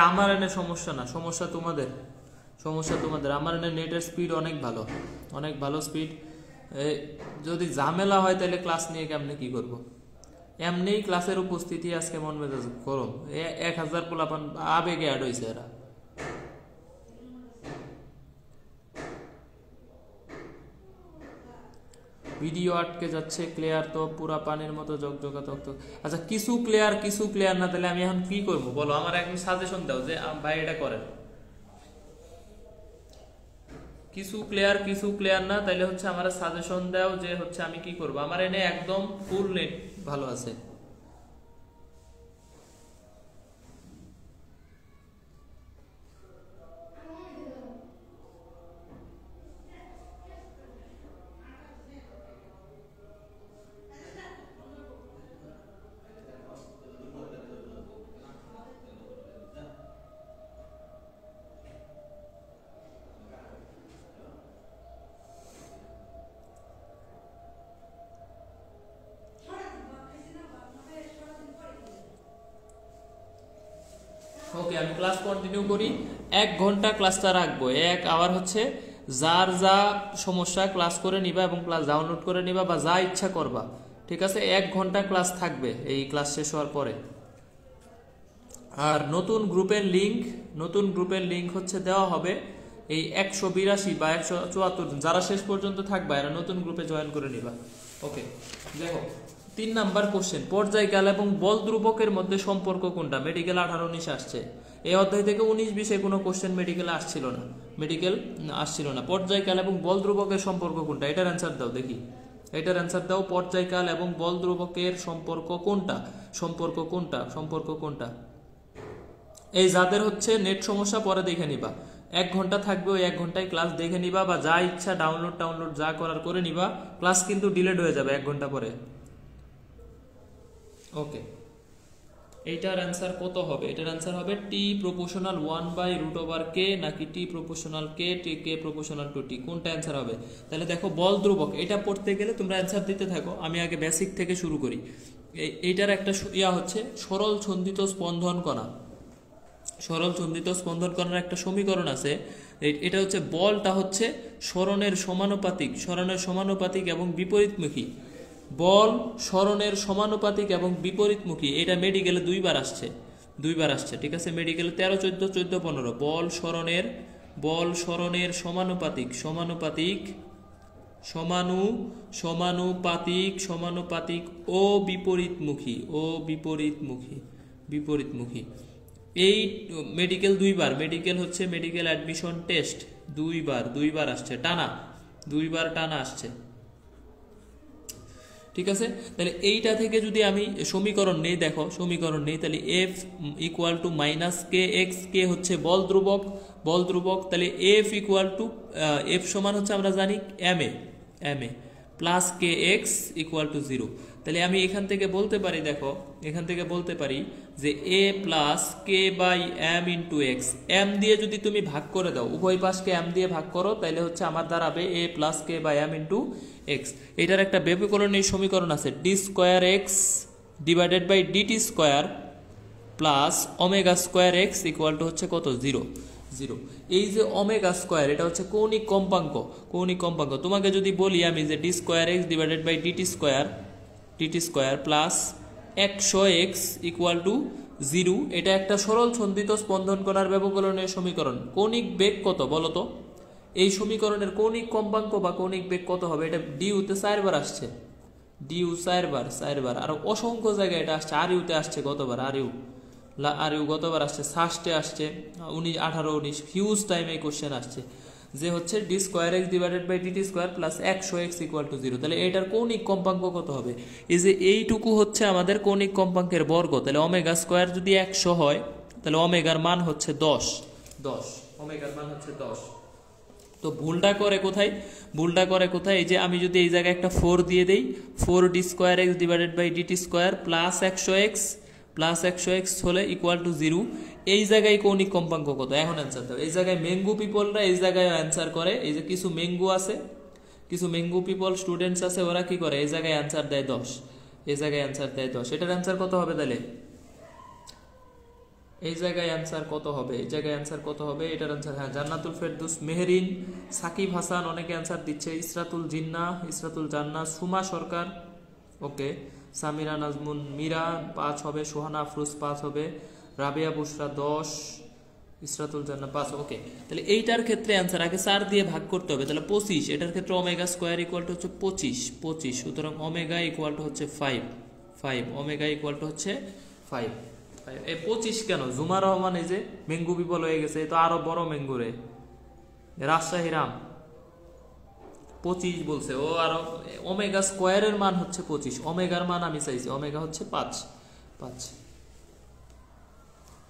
আমার এনে সমস্যা না, সমস্যা তোমাদের, সমস্যা তোমাদের। আমার এনে নেটের স্পিড অনেক ভালো, অনেক ভালো স্পিড। যদি ঝামেলা হয় তাহলে ক্লাস নিয়ে কেমনে কি করব? এমনিই ক্লাসের উপস্থিতি আজকে মন মেজাজ গরম, 1000 পোলাপান আবেগে অ্যাড হয়েছে এরা। ভিডিও আটকে যাচ্ছে, ক্লিয়ার তো পুরা পানির মতো জগজগা তক। আচ্ছা কিছু ক্লিয়ার, কিছু ক্লিয়ার না, তাহলে আমি এখন কি করবো বলো? আমার একদম সাজেশন দাও যে ভাই এটা করেন। কিছু ক্লিয়ার, কিছু ক্লিয়ার না, তাইলে হচ্ছে আমার সাজেশন দাও যে হচ্ছে আমি কি করব। আমার এনে একদম ফুল নেট ভালো আছে। ওকে, আমি ক্লাস কন্টিনিউ করি। 1 ঘন্টা ক্লাসটা রাখবো, 1 আওয়ার হচ্ছে যার যা সমস্যা ক্লাস করে নিবা এবং ক্লাস ডাউনলোড করে নিবা বা যা ইচ্ছা করবা, ঠিক আছে। 1 ঘন্টা ক্লাস থাকবে এই ক্লাস শেষ হওয়ার পরে। আর নতুন গ্রুপের লিঙ্ক হচ্ছে দেওয়া হবে এই 182 বা 174 যারা শেষ পর্যন্ত থাকবা এরা নতুন গ্রুপে জয়েন করে নিবা। ওকে, দেখো 3 নাম্বার কোশ্চেন, পর্যায়কাল এবং বল ধ্রুবকের মধ্যে সম্পর্ক কোনটা? মেডিকেল 18-19 আসছে। এই অধ্যায় থেকে 19-20 কোনো কোশ্চেন মেডিকেল আসছিল না। পর্যায়কাল এবং বল ধ্রুবকের সম্পর্ক কোনটা? এটার অ্যান্সার দাও দেখি, এটার অ্যান্সার দাও। পর্যায়কাল এবং বল ধ্রুবকের সম্পর্ক কোনটা? এই যাদের হচ্ছে নেট সমস্যা পরে দেখে নিবা, 1 ঘন্টা থাকবে, ওই 1 ঘন্টায় ক্লাস দেখে নিবা বা যা ইচ্ছা ডাউনলোড যা করার করে নিবা। ক্লাস কিন্তু ডিলেট হয়ে যাবে 1 ঘন্টা পরে। ওকে, এইটার অ্যান্সার কত হবে? এটার অ্যান্সার হবে টি প্রপোর্শনাল 1/√k নাকি টি প্রপোর্শনাল k প্রপোর্শনাল টু টি, কোনটা অ্যান্সার হবে? তাহলে দেখো বল ধ্রুবক, এটা পড়তে গেলে তোমরা অ্যান্সার দিতে থাকো, আমি আগে বেসিক থেকে শুরু করি। এইটার একটা হচ্ছে সরল ছন্দিত স্পন্দন কণা। সরল ছন্দিত স্পন্দন কণার একটা সমীকরণ আছে, এটা হচ্ছে বলটা হচ্ছে সরণের সমানুপাতিক এবং বিপরীতমুখী। বল সরণের সমানুপাতিক এবং বিপরীতমুখী, এটা মেডিকেলে 2বার আসছে, ঠিক আছে। মেডিকেলে 13, 14, 14, 15 বল সরণের সমানুপাতিক ও বিপরীতমুখী। এই মেডিকেল 2বার, মেডিকেল অ্যাডমিশন টেস্ট 2বার আসছে, টানা 2বার আসছে, ঠিক আছে। তাহলে এইটা থেকে যদি আমি সমীকরণ নেই, দেখো সমীকরণ নেই, তাহলে f = -kx, কে হচ্ছে বল ধ্রুবক, তাহলে f সমান হচ্ছে আমরা জানি ma প্লাস kx = 0। তাহলে আমি এখান থেকে বলতে পারি যে a plus k/m × x, m দিয়ে যদি তুমি ভাগ করে দাও, উভয় পাশকে m দিয়ে ভাগ করো, তাহলে হচ্ছে আমার দাঁড়াবে a প্লাস k/m × x। এটার একটা ব্যবকলনীয় সমীকরণ আছে, d2x / dt² প্লাস ω2x হচ্ছে কত? 0। এই যে ω2, এটা হচ্ছে কৌণিক কম্পাঙ্ক। তোমাকে যদি বলি আমি যে d2x / dt² প্লাস 100x = 0, এটা একটা সরল ছন্দিত স্পন্দন কণার ব্যবকলনীয় সমীকরণ। কৌণিক বেগ কত বলো তো? এই সমীকরণের কৌণিক কম্পাঙ্ক বা কৌণিক বেগ কত হবে? এটা ডিউতে 4বার আসছে, ডিউ 4বার, আর অসংখ্য জায়গায় এটা আসছে। আরইউতে আসছে কতবার? আরইউ গতবার আসছে, সাস্টে আসছে 18, 19, হিউজ টাইম এই কোশ্চেন আসছে, যে হচ্ছে d2x / dt² প্লাস 100x = 0। তাহলে এটার কৌণিক কম্পাঙ্ক কত হবে? এই যে এইটুকু হচ্ছে আমাদের কৌণিক কম্পাঙ্কের বর্গ। তাহলে ω2 যদি 100 হয়, তাহলে ওমেগার মান হচ্ছে 10। তো ভুলটা করে কোথায়? এই যে আমি যদি এই জায়গায় একটা 4 দিয়ে দেই, 4d2x / dt² প্লাস 100x হলে = 0। এই জায়গায় কৌণিক কম্পাঙ্ক কত? এখন অ্যান্সার দাও। এই জায়গায় মেঙ্গু পিপলরা এই জায়গায় অ্যান্সার করে, এই যে কিছু মেঙ্গু পিপল স্টুডেন্টস আছে, ওরা কি করে? এই জায়গায় অ্যান্সার দেয় 10, এটার অ্যান্সার কত হবে? তাহলে এই জায়গায় অ্যান্সার কত হবে? এটার অ্যান্সার, হ্যাঁ, জান্নাতুল ফেরদৌস, মেহরিন, সাকিব হাসান, অনেকে অ্যান্সার দিচ্ছে, ইসরাতুল জান্না, সুমা সরকার, ওকে, সামিরা নাজমুন মীরা 5 হবে, সোহানা আফরোজ 5 হবে, রাবিয়া বুশরা 10, ইসরাতুল জান্না 5। ওকে, তাহলে এইটার ক্ষেত্রে অ্যান্সার আগে 4 দিয়ে ভাগ করতে হবে, তাহলে 25। এটার ক্ষেত্রে ω2 হচ্ছে 25, সুতরাং ω হচ্ছে 5, হচ্ছে 5। এই 25 কেন? জুমা রহমান এই যে মেঙ্গু পিপল হয়ে গেছে, তো আরো বড় মেঙ্গু রে, রাজশাহী রাম 25 বলছে, ও আরো ω2 মান হচ্ছে 25, ওমেগার মান আমি চাইছি, ওমেগা হচ্ছে 5।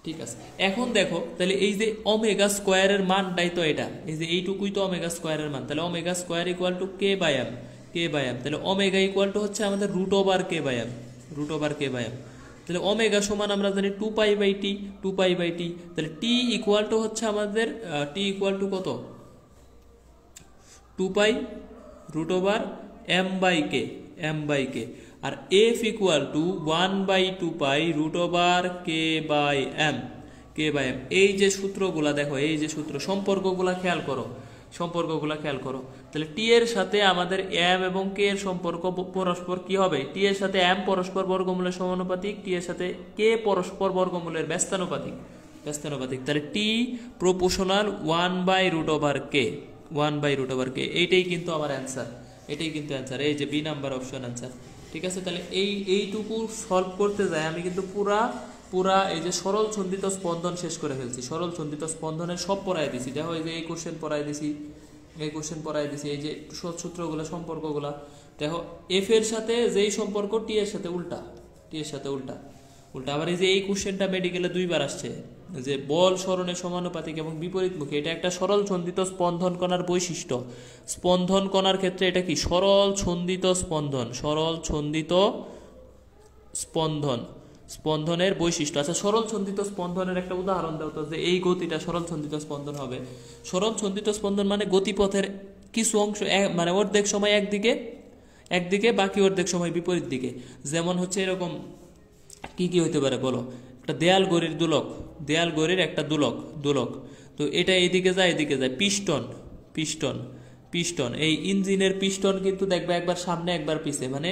ঠিক আছে, এখন দেখো তাহলে এই যে ω2 মানটাই তো এটা, এই যে এইটুকুই তো ω2 মান, তাহলে ω2 = k/m, তাহলে ω হচ্ছে আমাদের √k/m, তাহলে ওমেগা সমান আমরা জানি 2π/t, তাহলে t হচ্ছে আমাদের কত? 2π √m/k, আর f = 1/2π √k/m, k by m. এই যে সূত্রগুলা দেখো, এই যে সূত্র সম্পর্কগুলা খেয়াল করো, সম্পর্কগুলা খেয়াল করো। তাহলে টি এর সাথে আমাদের এম এবং কে এর সম্পর্ক পরস্পর কি হবে? টি এর সাথে এম পরস্পর বর্গমূলের সমানুপাতিক, টি এর সাথে কে পরস্পর বর্গমূলের ব্যস্তানুপাতিক, ব্যস্তানুপাতিক। তাহলে টি প্রপোর্শনাল 1/√কে, 1/√কে। এইটাই কিন্তু আমার অ্যান্সার, এটাই কিন্তু অ্যান্সার। এই যে বি নাম্বার অপশন অ্যান্সার। ঠিক আছে, তাহলে এইটুকু সলভ করতে যায় আমি কিন্তু পুরা এই যে সরল ছন্দিত স্পন্দন শেষ করে ফেলছি। সরল ছন্দিত স্পন্দনের সব পড়াই দিছি। দেখো এই যে এই কোশ্চেন পড়াই দিছি, এই কোশ্চেন পড়াই দিছি, এই যে সূত্রগুলো সম্পর্কগুলা দেখো। এফ এর সাথে যেই সম্পর্ক টি এর সাথে উল্টা, টি এর সাথে উল্টা উল্টা। আবার এই যে এই কোশ্চেনটা মেডিকেলে 2বার আসছে, যে বল সরণের সমানুপাতিক এবং বিপরীতমুখী। এটা একটা সরল ছন্দিত স্পন্দন কণার বৈশিষ্ট্য। স্পন্দন কণার ক্ষেত্রে এটা কি? সরল ছন্দিত স্পন্দন, সরল ছন্দিত স্পন্দন, স্পন্দনের বৈশিষ্ট্য। আচ্ছা, সরল ছন্দিত স্পন্দনের একটা উদাহরণ দাও তো, যে এই গতিটা সরল ছন্দিত স্পন্দন হবে। সরল ছন্দিত স্পন্দন মানে গতিপথের কিছু অংশ মানে অর্ধেক সময় একদিকে বাকি অর্ধেক সময় বিপরীত দিকে। যেমন হচ্ছে এরকম কি কি হইতে পারে বলো? একটা দেয়াল গড়ির দোলক, দেয়াল গড়ির একটা দোলক, তো এটা এইদিকে যায় এদিকে যায়। পিস্টন এই ইঞ্জিনের পিস্টন কিন্তু দেখবে একবার সামনে একবার পিছে, মানে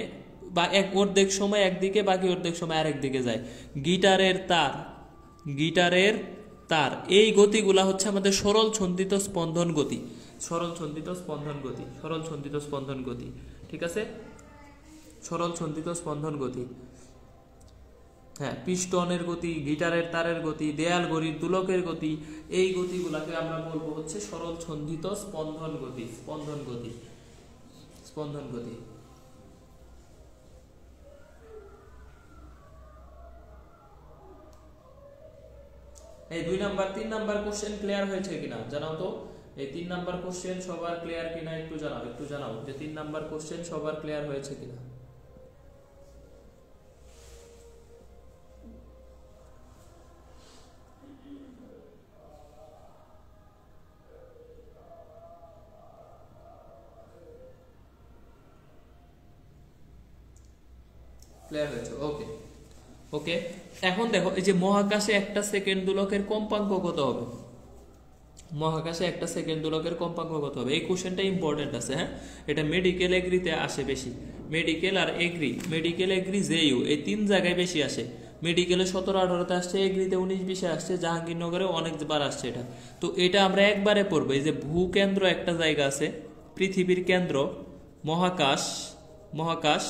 বা অর্ধেক সময় একদিকে বাকি অর্ধেক সময় আরেক দিকে যায়। গিটারের তার এই গতিগুলা হচ্ছে আমাদের সরল ছন্দিত স্পন্দন গতি, সরল ছন্দিত স্পন্দন গতি। ঠিক আছে, সরল ছন্দিত স্পন্দন গতি। হ্যাঁ, পিস্টনের গতি, গিটারের তারের গতি, দেয়াল ঘড়ির দোলকের গতি, এই গতিগুলাকে আমরা বলবো হচ্ছে সরল ছন্দিত স্পন্দন গতি। এই 2 নাম্বার 3 নাম্বার কোশ্চেন ক্লিয়ার হয়েছে কিনা জানাও তো। এই 3 নাম্বার কোশ্চেন সবার ক্লিয়ার কিনা একটু জানাও যে 3 নাম্বার কোশ্চেন সবার ক্লিয়ার হয়েছে কিনা। ক্লিয়ার হয়েছে? ওকে ওকে। এখন দেখো এই যে মহাকাশে একটা সেকেন্ড দোলকের কম্পাঙ্ক কত হবে? মহাকাশে একটা সেকেন্ড দোলকের কম্পাঙ্ক কত হবে? এই কোশ্চেনটা ইম্পর্টেন্ট আছে। হ্যাঁ, এটা মেডিকেল এগ্রিতে আসে বেশি। মেডিকেল আর এগ্রি জেইউ এই 3 জায়গায় বেশি আসে। মেডিকেলে 17-18তে আসছে, এগ্রিতে 19-20-এ আসছে, জাহাঙ্গীরনগরে অনেকবার আসছে এটা। তো এটা আমরা একবারে পড়বো। এই যে ভূকেন্দ্র একটা জায়গা আছে, পৃথিবীর কেন্দ্র, মহাকাশ,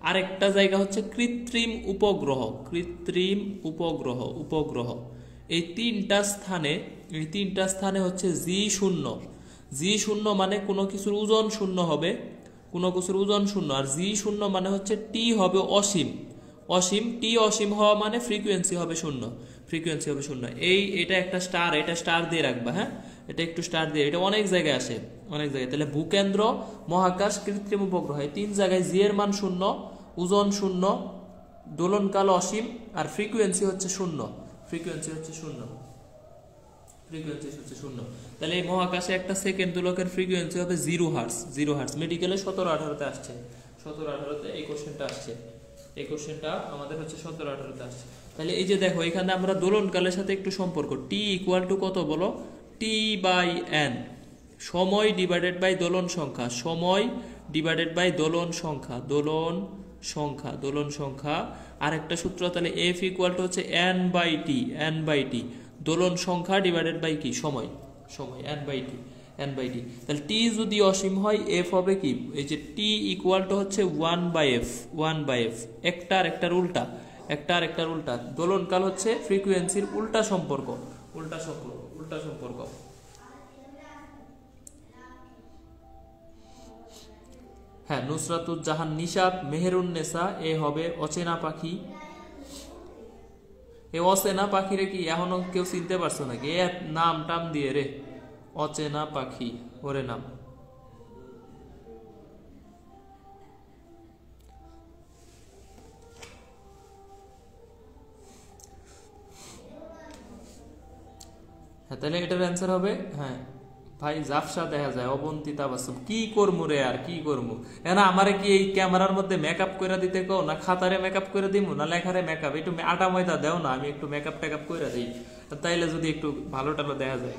আরেকটা জায়গা হচ্ছে কৃত্রিম উপগ্রহ। এই তিনটা স্থানে হচ্ছে জি শূন্য মানে কোনো কিছুর ওজন শূন্য হবে, আর জি শূন্য মানে হচ্ছে টি হবে অসীম, টি অসীম হওয়া মানে ফ্রিকোয়েন্সি হবে শূন্য। এটা একটা স্টার, এটা স্টার দিয়ে রাখবা। হ্যাঁ, এটা একটু স্টার দিয়ে, এটা অনেক জায়গায় আসে, অনেক জায়গায়। তাহলে ভূকেন্দ্র, মহাকাশ, কৃত্রিম উপগ্রহ, এই 3 জায়গায় জি এর মান 0, ওজন 0, দোলনকাল অসীম, আর ফ্রিকোয়েন্সি হচ্ছে শূন্য। তাহলে এই মহাকাশে একটা সেকেন্ড দোলকের ফ্রিকোয়েন্সি হবে 0 হার্টজ। মেডিকেলে 17-18তে আসছে, 17-18তে এই কোশ্চেনটা আসছে। এই কোশ্চেনটা আমাদের হচ্ছে 17-18তে আসছে। তাহলে এই যে দেখো এখানে আমরা দোলনকালের সাথে একটু সম্পর্ক, টি ইকুয়াল টু কত বলো? টি বাই এন, সময় ডিভাইডেড বাই দোলন সংখ্যা, আর একটা সূত্র। তাহলে এফ ইকুয়াল টু হচ্ছে এন বাই টি, দোলন সংখ্যা ডিভাইডেড বাই কি? সময়, এন বাই টি। তাহলে টি যদি অসীম হয়, এফ হবে কি? এই যে টি ইকুয়াল টু হচ্ছে 1/f, একটা আরেকটার উল্টা। দোলনকাল হচ্ছে ফ্রিকোয়েন্সির উল্টা সম্পর্ক। হ্যাঁ, নুসরাতুজ্জাহান নিশাত, মেহেরুন্নেসা, এ হবে অচেনা পাখি। এ অচেনা পাখিরে কি এখনো কেউ চিনতে পারছো নাকি? এ নাম টাম দিয়ে রে, অচেনা পাখি ওরে নাম। হ্যাঁ, তাহলে এটার অ্যান্সার হবে, হ্যাঁ ভাই জাফসা দেখা যায়, অবন্তী তাবাসসুম। কি করমু রে, আর কি করমু? না আমারে কি এই ক্যামেরার মধ্যে মেকআপ করে দিতে কও, না খাতারে মেকআপ করে দিমু, না লেখারে মেকআপ? একটু আটা ময়দা দাও না, আমি একটু মেকআপ টেকআপ করে দিই। তাইলে যদি একটু ভালো টালো দেখা যায়।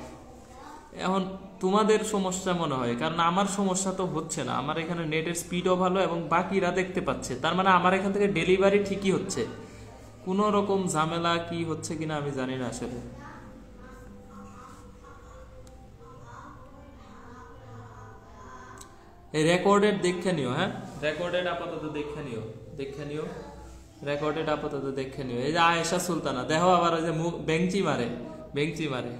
এখন তোমাদের সমস্যা মনে হয়, কারণ আমার সমস্যা তো হচ্ছে না, আমার এখানে নেটের স্পিডও ভালো এবং বাকিরা দেখতে পাচ্ছে, তার মানে আমার এখান থেকে ডেলিভারি ঠিকই হচ্ছে, কোনো রকম ঝামেলা কি হচ্ছে কিনা আমি জানি না আসলে। এই রেকর্ডেড দেখে নিও, হ্যাঁ রেকর্ডেড আপাতত দেখে নিও, দেখে নিও রেকর্ডেড আপাতত দেখে নিও। এই যে আয়েশা সুলতানা দেখো আবার ওই যে বেঞ্চি মারে, বেঞ্চি মারে।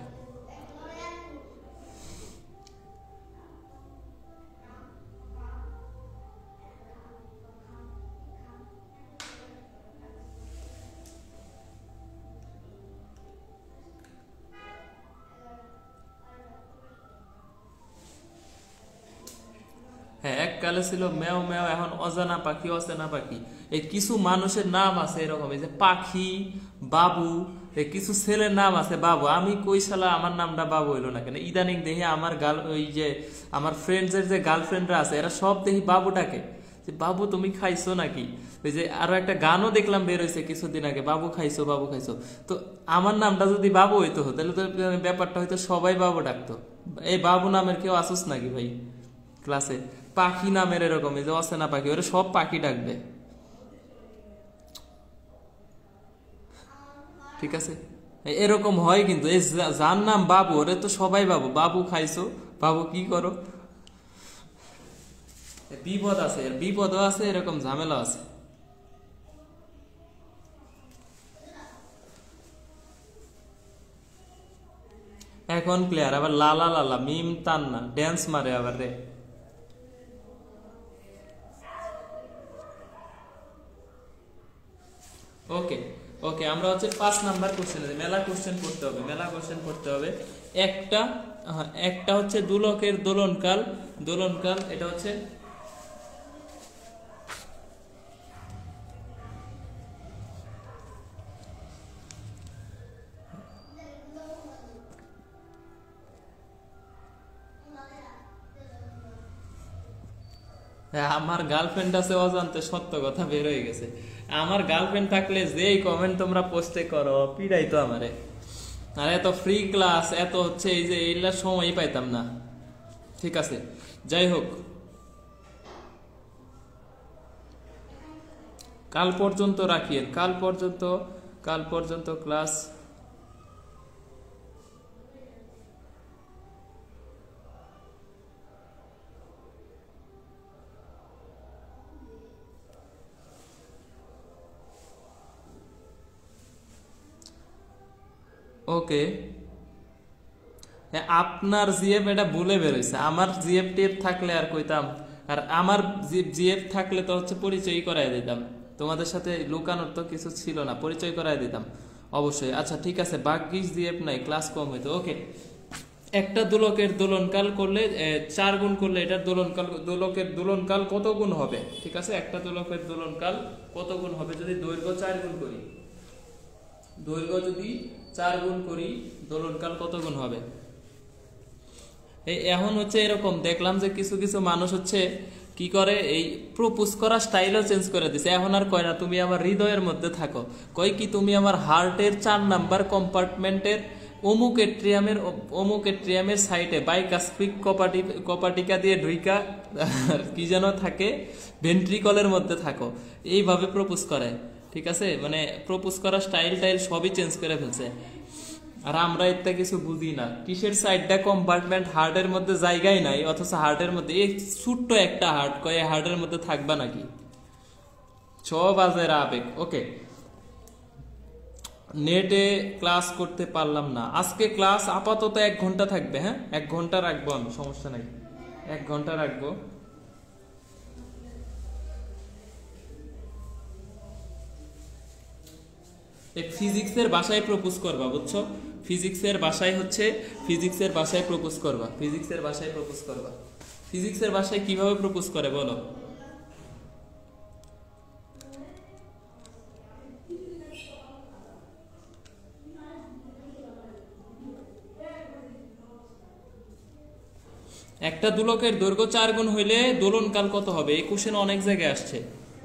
হ্যাঁ এককালে ছিল ম্যাও ম্যাও, এখন অজানা পাখি অচেনা পাখি। এই কিছু মানুষের নাম আছে এরকম, এই যে পাখি, বাবু, এই কিছু ছেলের নাম আছে বাবু। আমি কই শালা আমার নামটা বাবু হইলো না কেন? ইদানিং দেখি আমার ওই যে আমার ফ্রেন্ডসের যে গার্লফ্রেন্ডরা আছে এরা সব দেখি বাবুটাকে, যে বাবু তুমি খাইছো নাকি। ওই যে আরো একটা গানও দেখলাম বের হয়েছে কিছুদিন আগে, বাবু খাইছো বাবু খাইছো। তো আমার নামটা যদি বাবু হইতো তাহলে তো ব্যাপারটা হয়তো সবাই বাবু ডাকতো। এই বাবু নামের কেউ আসুস নাকি ভাই ক্লাসে? পাখি নামের এরকম, এই যে অচেনা পাখি, ওরা সব পাখি ডাকবে, ঠিক আছে? এরকম হয় কিন্তু, এই যার নাম বাবু ওরে তো সবাই বাবু, বাবু খাইছো, বাবু কি করো। বিপদ আছে, বিপদও আছে, এরকম ঝামেলা আছে। এখন ক্লিয়ার। আবার লালা লালা মিম তান্না ড্যান্স মারে আবার রে। ওকে ওকে, আমরা হচ্ছে 5 নাম্বার কোশ্চেন, মেলা কোশ্চেন করতে হবে, মেলা কোশ্চেন করতে হবে। একটা একটা হচ্ছে দুলকের দোলনকাল, দোলনকাল এটা হচ্ছে আমার গার্লফ্রেন্ড আছে অজান্তে সত্য কথা বের হয়ে গেছে। আমার গার্লফ্রেন্ড থাকলে যেই কমেন্ট তোমরা পোস্টে করো পিড়াই তো আমারে। আর এত ফ্রি ক্লাস এত হচ্ছে এই যে এইগুলার সময়ই পাইতাম না। ঠিক আছে, যাই হোক, কাল পর্যন্ত রাখিয়েন, কাল পর্যন্ত ক্লাস। ওকে, আপনার জিএফ এটা ভুলে বেরোইছে, আমার জিএফ টিএফ থাকলে আর কইতাম, আর আমার জিএফ থাকলে তো হচ্ছে পরিচয় করাই দিতাম, তোমাদের সাথে লুকানোর তো কিছু ছিল না, পরিচয় করাই দিতাম অবশ্যই। আচ্ছা ঠিক আছে, বাকি জিএফ নাই, ক্লাস কম হইতো। ওকে, একটা দোলকের দোলনকাল করলে 4 গুণ করলে এটার দোলকের দোলনকাল কত গুণ হবে? ঠিক আছে, একটা দোলকের দোলনকাল কত গুণ হবে যদি দৈর্ঘ্য 4 গুণ করি? দৈর্ঘ্য যদি 4 গুণ করি দোলনকাল কত গুণ হবে? এখন হচ্ছে এরকম দেখলাম যে কিছু কিছু মানুষ হচ্ছে কি করে, এই প্রপোজ করা স্টাইলও চেঞ্জ করে দিছে। এখন আর কয় না তুমি আমার হৃদয়ের মধ্যে থাকো, কয় কি তুমি আমার হার্টের 4 নাম্বার কম্পার্টমেন্টের অমুক এট্রিয়ামের সাইটে বাইকাস্পিক কপাটিকা দিয়ে ঢুইকা কি যেন থাকে ভেন্ট্রিকলের মধ্যে থাকো, এইভাবে প্রপোজ করে। ঠিক আছে, মানে প্রপোজ করা স্টাইল টাইল সবই চেঞ্জ করে ফেলছে। আর আমরা এটা কিছু বুঝি না, কিসের সাইডটা কম্পার্টমেন্ট, হার্টের মধ্যে জায়গায় নাই, অথচ হার্টের মধ্যে এই ছোট্ট একটা হার্ট, কয়ে হার্টের মধ্যে থাকবা নাকি? সব বাজের আবেগ। ওকে, নেটে ক্লাস করতে পারলাম না আজকে, ক্লাস আপাতত 1 ঘন্টা থাকবে। হ্যাঁ 1 ঘন্টা রাখবো আমি, সমস্যা নাই, 1 ঘন্টা রাখবো। ফিজিক্সের বাসায় প্রপোজ করবা, বুঝছো? ফিজিক্সের বাসায় হচ্ছে ফিজিক্সের বাসায় প্রপোজ করবা, ফিজিক্সের বাসায় প্রপোজ করবা। ফিজিক্সের বাসায় কিভাবে প্রপোজ করে বলো? একটা দোলকের দৈর্ঘ্য 4 গুণ হইলে দোলনকাল কত হবে? এই কোশ্চেন অনেক জায়গায় আসছে,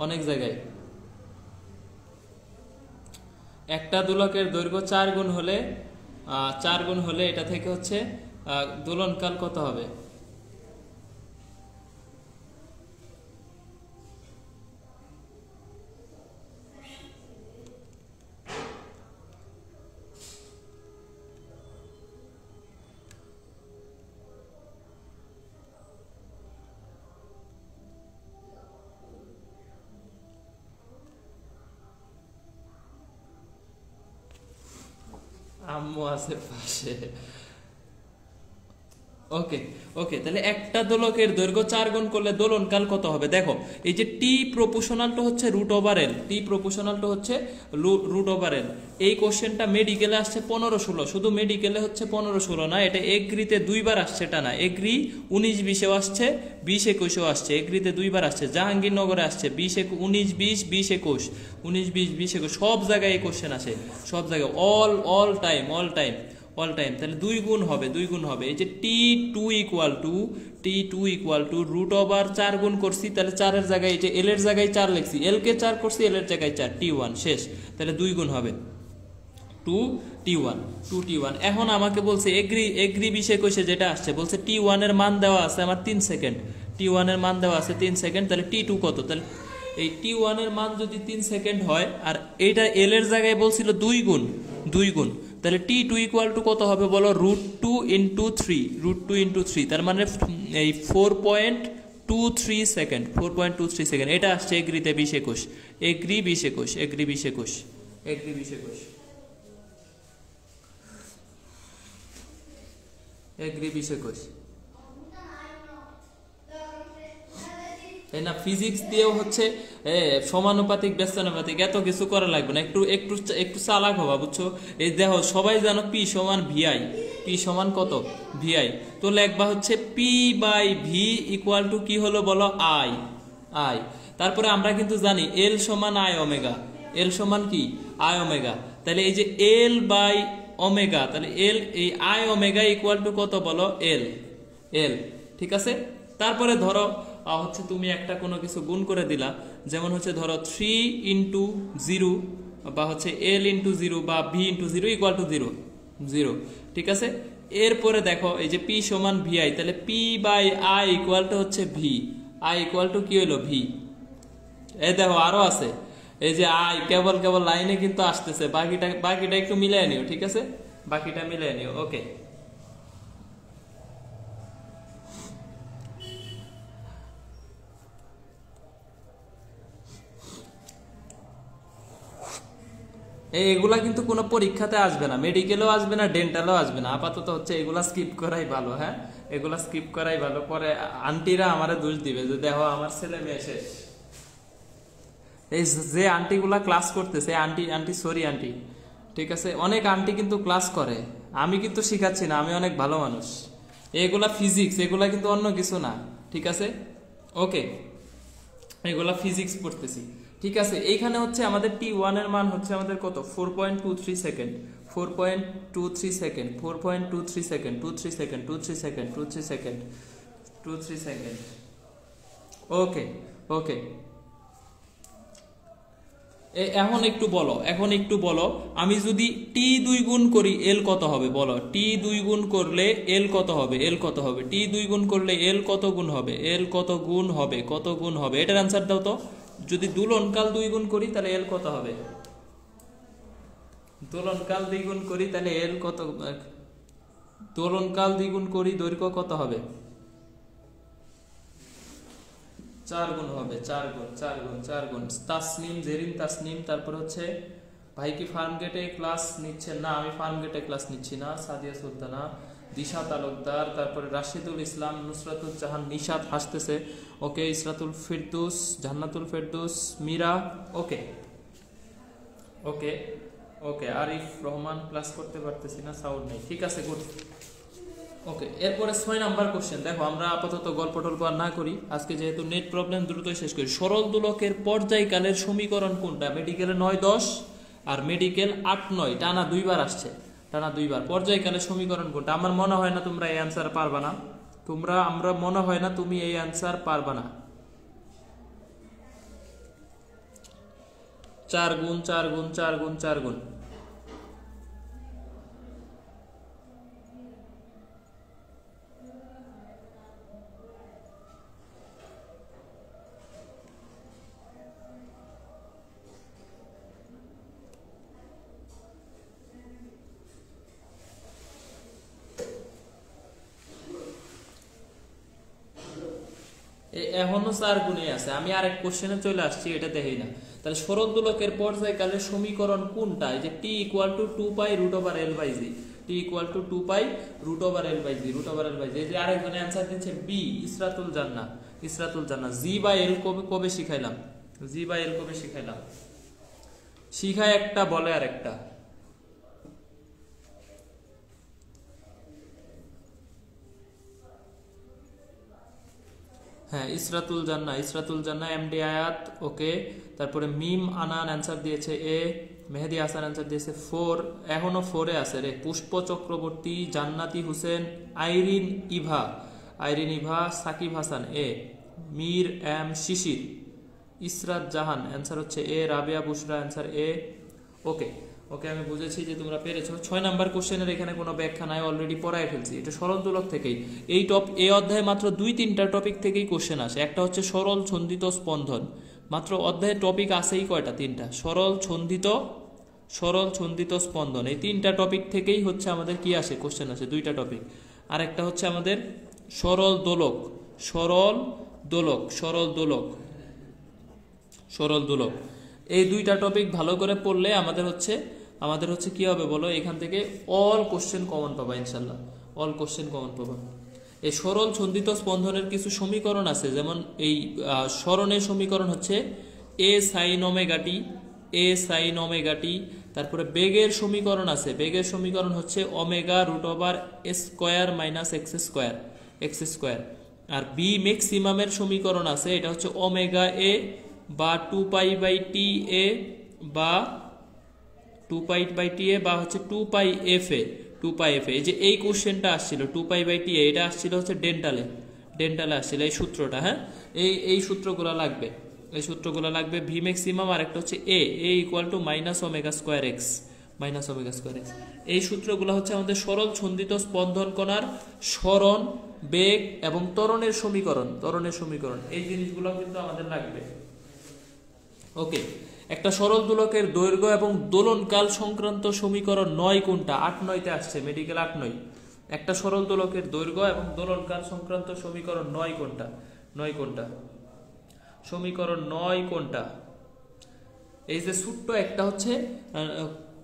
অনেক জায়গায়। একটা দোলকের দৈর্ঘ্য 4 গুণ হলে 4 গুণ হলে এটা থেকে হচ্ছে দোলনকাল কত হবে? আম্মু আছে পাশে। ওকে ওকে, তাহলে একটা দোলকের দৈর্ঘ্য 4 গুণ করলে দোলনকাল কত হবে? দেখো এই যে টি প্রপোর্শনাল টু হচ্ছে root over L, T proportional to হচ্ছে রুট ওভার এল। এই কোশ্চেনটা মেডিকেলে আসছে 15-16, শুধু মেডিকেলে হচ্ছে 15-16 না, এটা এগ্রিতে দুইবার আসছে, এটা না এগ্রি 19-20-এও আসছে, 20-21-এও আসছে, এগ্রিতে দুইবার আসছে, জাহাঙ্গীরনগরে আসছে 19-20, 20-21, 19-20, 20-21, সব জায়গায় এই কোশ্চেন আসে, সব জায়গায়, অল টাইম অল টাইম। তাহলে 2 গুণ হবে, 2 গুণ হবে। এই যে T2 equal to root over 4 গুণ করছি, তাহলে 4 এর জায়গায় এই যে এল এর জায়গায় 4 লিখছি, এল কে 4 করছি, এল এর জায়গায় 4, T1 শেষ। তাহলে 2 গুণ হবে 2T1। এখন আমাকে বলছে এগ্রি বিষয় কইছে, যেটা আসছে বলছে T1 এর মান দেওয়া আছে আমার 3 সেকেন্ড, T1 এর মান দেওয়া আছে 3 সেকেন্ড, তাহলে T2 কত? তাহলে এই T1 এর মান যদি 3 সেকেন্ড হয় আর এইটা এল এর জায়গায় বলছিল 2 গুণ, তাহলে T2 ইকুয়াল টু কত হবে বলো? √2 × 3, তার মানে এই 4.23 সেকেন্ড, 4.23 সেকেন্ড। এটা আসছে এগ্রিতে 20-21, এগ্রি 20-21। তাই না? ফিজিক্স দিয়েও হচ্ছে সমানুপাতিক ব্যস্তানুপাতিক এত কিছু করা লাগবে না, একটু চালাক হবা, বুঝছো? এই দেখো সবাই জানো পি সমান ভিআই, পি সমান কত? ভিআই। তো লেখবা হচ্ছে P by V equal to কি হলো বলো? আই। তারপরে আমরা কিন্তু জানি এল সমান আই ওমেগা, এল সমান কি? I omega. তাহলে এই যে এল বাই ওমেগা, তাহলে এল এই আই ওমেগা ইকুয়াল টু কত বলো? এল। ঠিক আছে। তারপরে ধরো হচ্ছে তুমি একটা কোনো কিছু গুণ করে দিলা, যেমন হচ্ছে ধরো 3 × 0 বা হচ্ছে L × 0 বা V × 0 ইকুয়াল টু 0। ঠিক আছে। এরপরে দেখো এই যে P সমান VI, তাহলে P by I equal to হচ্ছে V, I ইকুয়াল টু কি হলো? V। এই দেখো আরো আছে, এই যে I কেবল লাইনে কিন্তু আসতেছে, বাকিটা একটু মিলাই নিও। ঠিক আছে, বাকিটা মিলাই নিও। ওকে, এগুলা কিন্তু কোনো পরীক্ষাতে আসবে না, মেডিকেলেও আসবে না, ডেন্টালেও আসবে না। আপাতত হচ্ছে এগুলা স্কিপ করাই ভালো। হ্যাঁ, এগুলা স্কিপ করাই ভালো, পরে আন্টিরা আমারে দোষ দিবে যে দেখো আমার ছেলে মেয়ে শেষ। এই যে আন্টিগুলা ক্লাস করতেছে, সরি আন্টি, ঠিক আছে, অনেক আন্টি কিন্তু ক্লাস করে, আমি কিন্তু শিখাচ্ছি না, আমি অনেক ভালো মানুষ। এগুলা ফিজিক্স, এগুলা কিন্তু অন্য কিছু না। ঠিক আছে, ওকে, এগুলা ফিজিক্স পড়তেছি। ঠিক আছে, এইখানে হচ্ছে আমাদের T1 এর মান হচ্ছে আমাদের কত? 4.23 second, 4.23 second, 4.23 second, 23 second, 23 second, 23 second, 23 second. Okay, এখন একটু বলো আমি যদি T2 গুণ করি L কত হবে বলো? T2 গুণ করলে L কত হবে? T2 গুণ করলে L কত গুণ হবে? কত গুণ হবে? এটার आंसर দাও তো। যদি দোলনকাল 2 গুণ করি তাহলে L কত হবে? দোলনকাল 2 গুণ করি তাহলে L কত? দোলনকাল 2 গুণ করি দৈর্ঘ্য কত হবে? 4 গুণ হবে, 4 গুণ। জেরিন তাসনিম, তারপর হচ্ছে ভাই কি ফার্ম গেটে ক্লাস নিচ্ছেন? না, আমি ফার্ম গেটে ক্লাস নিচ্ছি না। সাদিয়া সুলতানা, দিশা তালুকদার, তারপরে রাশিদুল ইসলাম, নুসরাতুল জাহান, নিশাত হাসতেছে, ওকে, ইসরাতুল ফিরদৌস, জান্নাতুল ফেরদৌস, মীরা, ওকে, আরিফ রহমান, ক্লাস করতে পারতেছি না, সাউন্ড নেই। ঠিক আছে, গুড। ওকে, এরপরে 6 নাম্বার কোশ্চেন। দেখো আমরা আপাতত গল্প টল্প আর না করি, আজকে যেহেতু নেট প্রবলেম দ্রুতই শেষ করি। সরল দোলকের পর্যায়কালের সমীকরণ কোনটা? মেডিকেলে 9-10 আর মেডিকেল 8-9 টানা 2বার আসছে, পর্যায়কালের সমীকরণ কোনটা? আমার মনে হয় না তোমরা এই অ্যান্সার পারবা না, তুমি এই অ্যান্সার পারবা না। 4 গুণ এখনো 4 গুণে আছে। আমি আরেক কোশ্চেনে চলে আসছি, এটা দেখেই না। তাহলে সরল দোলকের পর্যায়কালের সমীকরণ কোনটা? এই যে t = 2π√L/g, t = 2π√L/g, √L/g। এই যে আরেকজনে অ্যানসার দিচ্ছে বি, ইসরাতুল জান্নাহ, ইসরাতুল জান্নাহ। g/l কবে শিখাইলাম? g/l কবে শিখাইলাম? শিখায় একটা, বলে আরেকটা। হ্যাঁ, ইসরাতুল জান্নাহ, ইসরাতুল জান্নাহ, এমডি আয়াত, ওকে। তারপরে মিম আনান অ্যান্সার দিয়েছে এ, মেহেদি হাসান অ্যান্সার দিয়েছে 4, এখনো 4-এ আছে রে। পুষ্প চক্রবর্তী, জান্নাতি হোসেন, আইরিন ইভা, আইরিন ইভা, সাকিব হাসান এ, মীর এম শিশির, ইসরাত জাহান অ্যান্সার হচ্ছে এ, রাবিয়া বুশরা অ্যান্সার এ। ওকে ওকে, আমি বুঝেছি যে তোমরা পেরেছো। 6 নাম্বার কোশ্চেনের এখানে কোনো ব্যাখ্যা নাই, অলরেডি পড়ায় ফেলছি। এটা সরল দোলক থেকেই, এই অধ্যায়ে মাত্র 2-3টা টপিক থেকেই কোশ্চেন আসে। একটা হচ্ছে সরল ছন্দিত স্পন্দন, মাত্র অধ্যায়ের টপিক আছেই কয়টা? 3টা। সরল ছন্দিত স্পন্দন, এই 3টা টপিক থেকেই হচ্ছে আমাদের কি আসে? কোশ্চেন আসে, 2টা টপিক। আর একটা হচ্ছে আমাদের সরল দোলক, সরল দোলক। এই 2টা টপিক ভালো করে পড়লে আমাদের হচ্ছে কি হবে বলো? এখান থেকে অল কোশ্চেন কমন পাবা ইনশাল্লাহ, অল কোশ্চেন কমন পাবা। এই সরল ছন্দিত স্পন্দনের কিছু সমীকরণ আছে, যেমন এই সরণের সমীকরণ হচ্ছে a sin omega t, তারপরে বেগের সমীকরণ আছে, বেগের সমীকরণ হচ্ছে ω√² - x²। আর বি ম্যাক্সিমামের সমীকরণ আছে, এটা হচ্ছে ω/a বা 2π/ta বা 2π/ta বা হচ্ছে 2πf/a। এই যে এই কোশ্চেনটা আসছিল 2π/ta, এটা আসছিল হচ্ছে ডেন্টালে আসছিল এই সূত্রটা। হ্যাঁ, এই সূত্রগুলো লাগবে, ভি ম্যাক্সিমাম। আর একটা হচ্ছে a = -ω²x, এই সূত্রগুলো হচ্ছে আমাদের সরল ছন্দিত স্পন্দন কণার সরণ, বেগ এবং ত্বরণের সমীকরণ। এই জিনিসগুলো কিন্তু আমাদের লাগবে। ওকে, একটা সরল দোলকের দৈর্ঘ্য এবং দোলনকাল সংক্রান্ত সমীকরণ 9 কোনটা? 8-9-তে আসছে, মেডিকেল 8-9। একটা সরল দোলকের দৈর্ঘ্য এবং দোলনকাল সংক্রান্ত সমীকরণ 9 কোনটা? সমীকরণ 9 কোনটা? এই যে ছোট্ট একটা হচ্ছে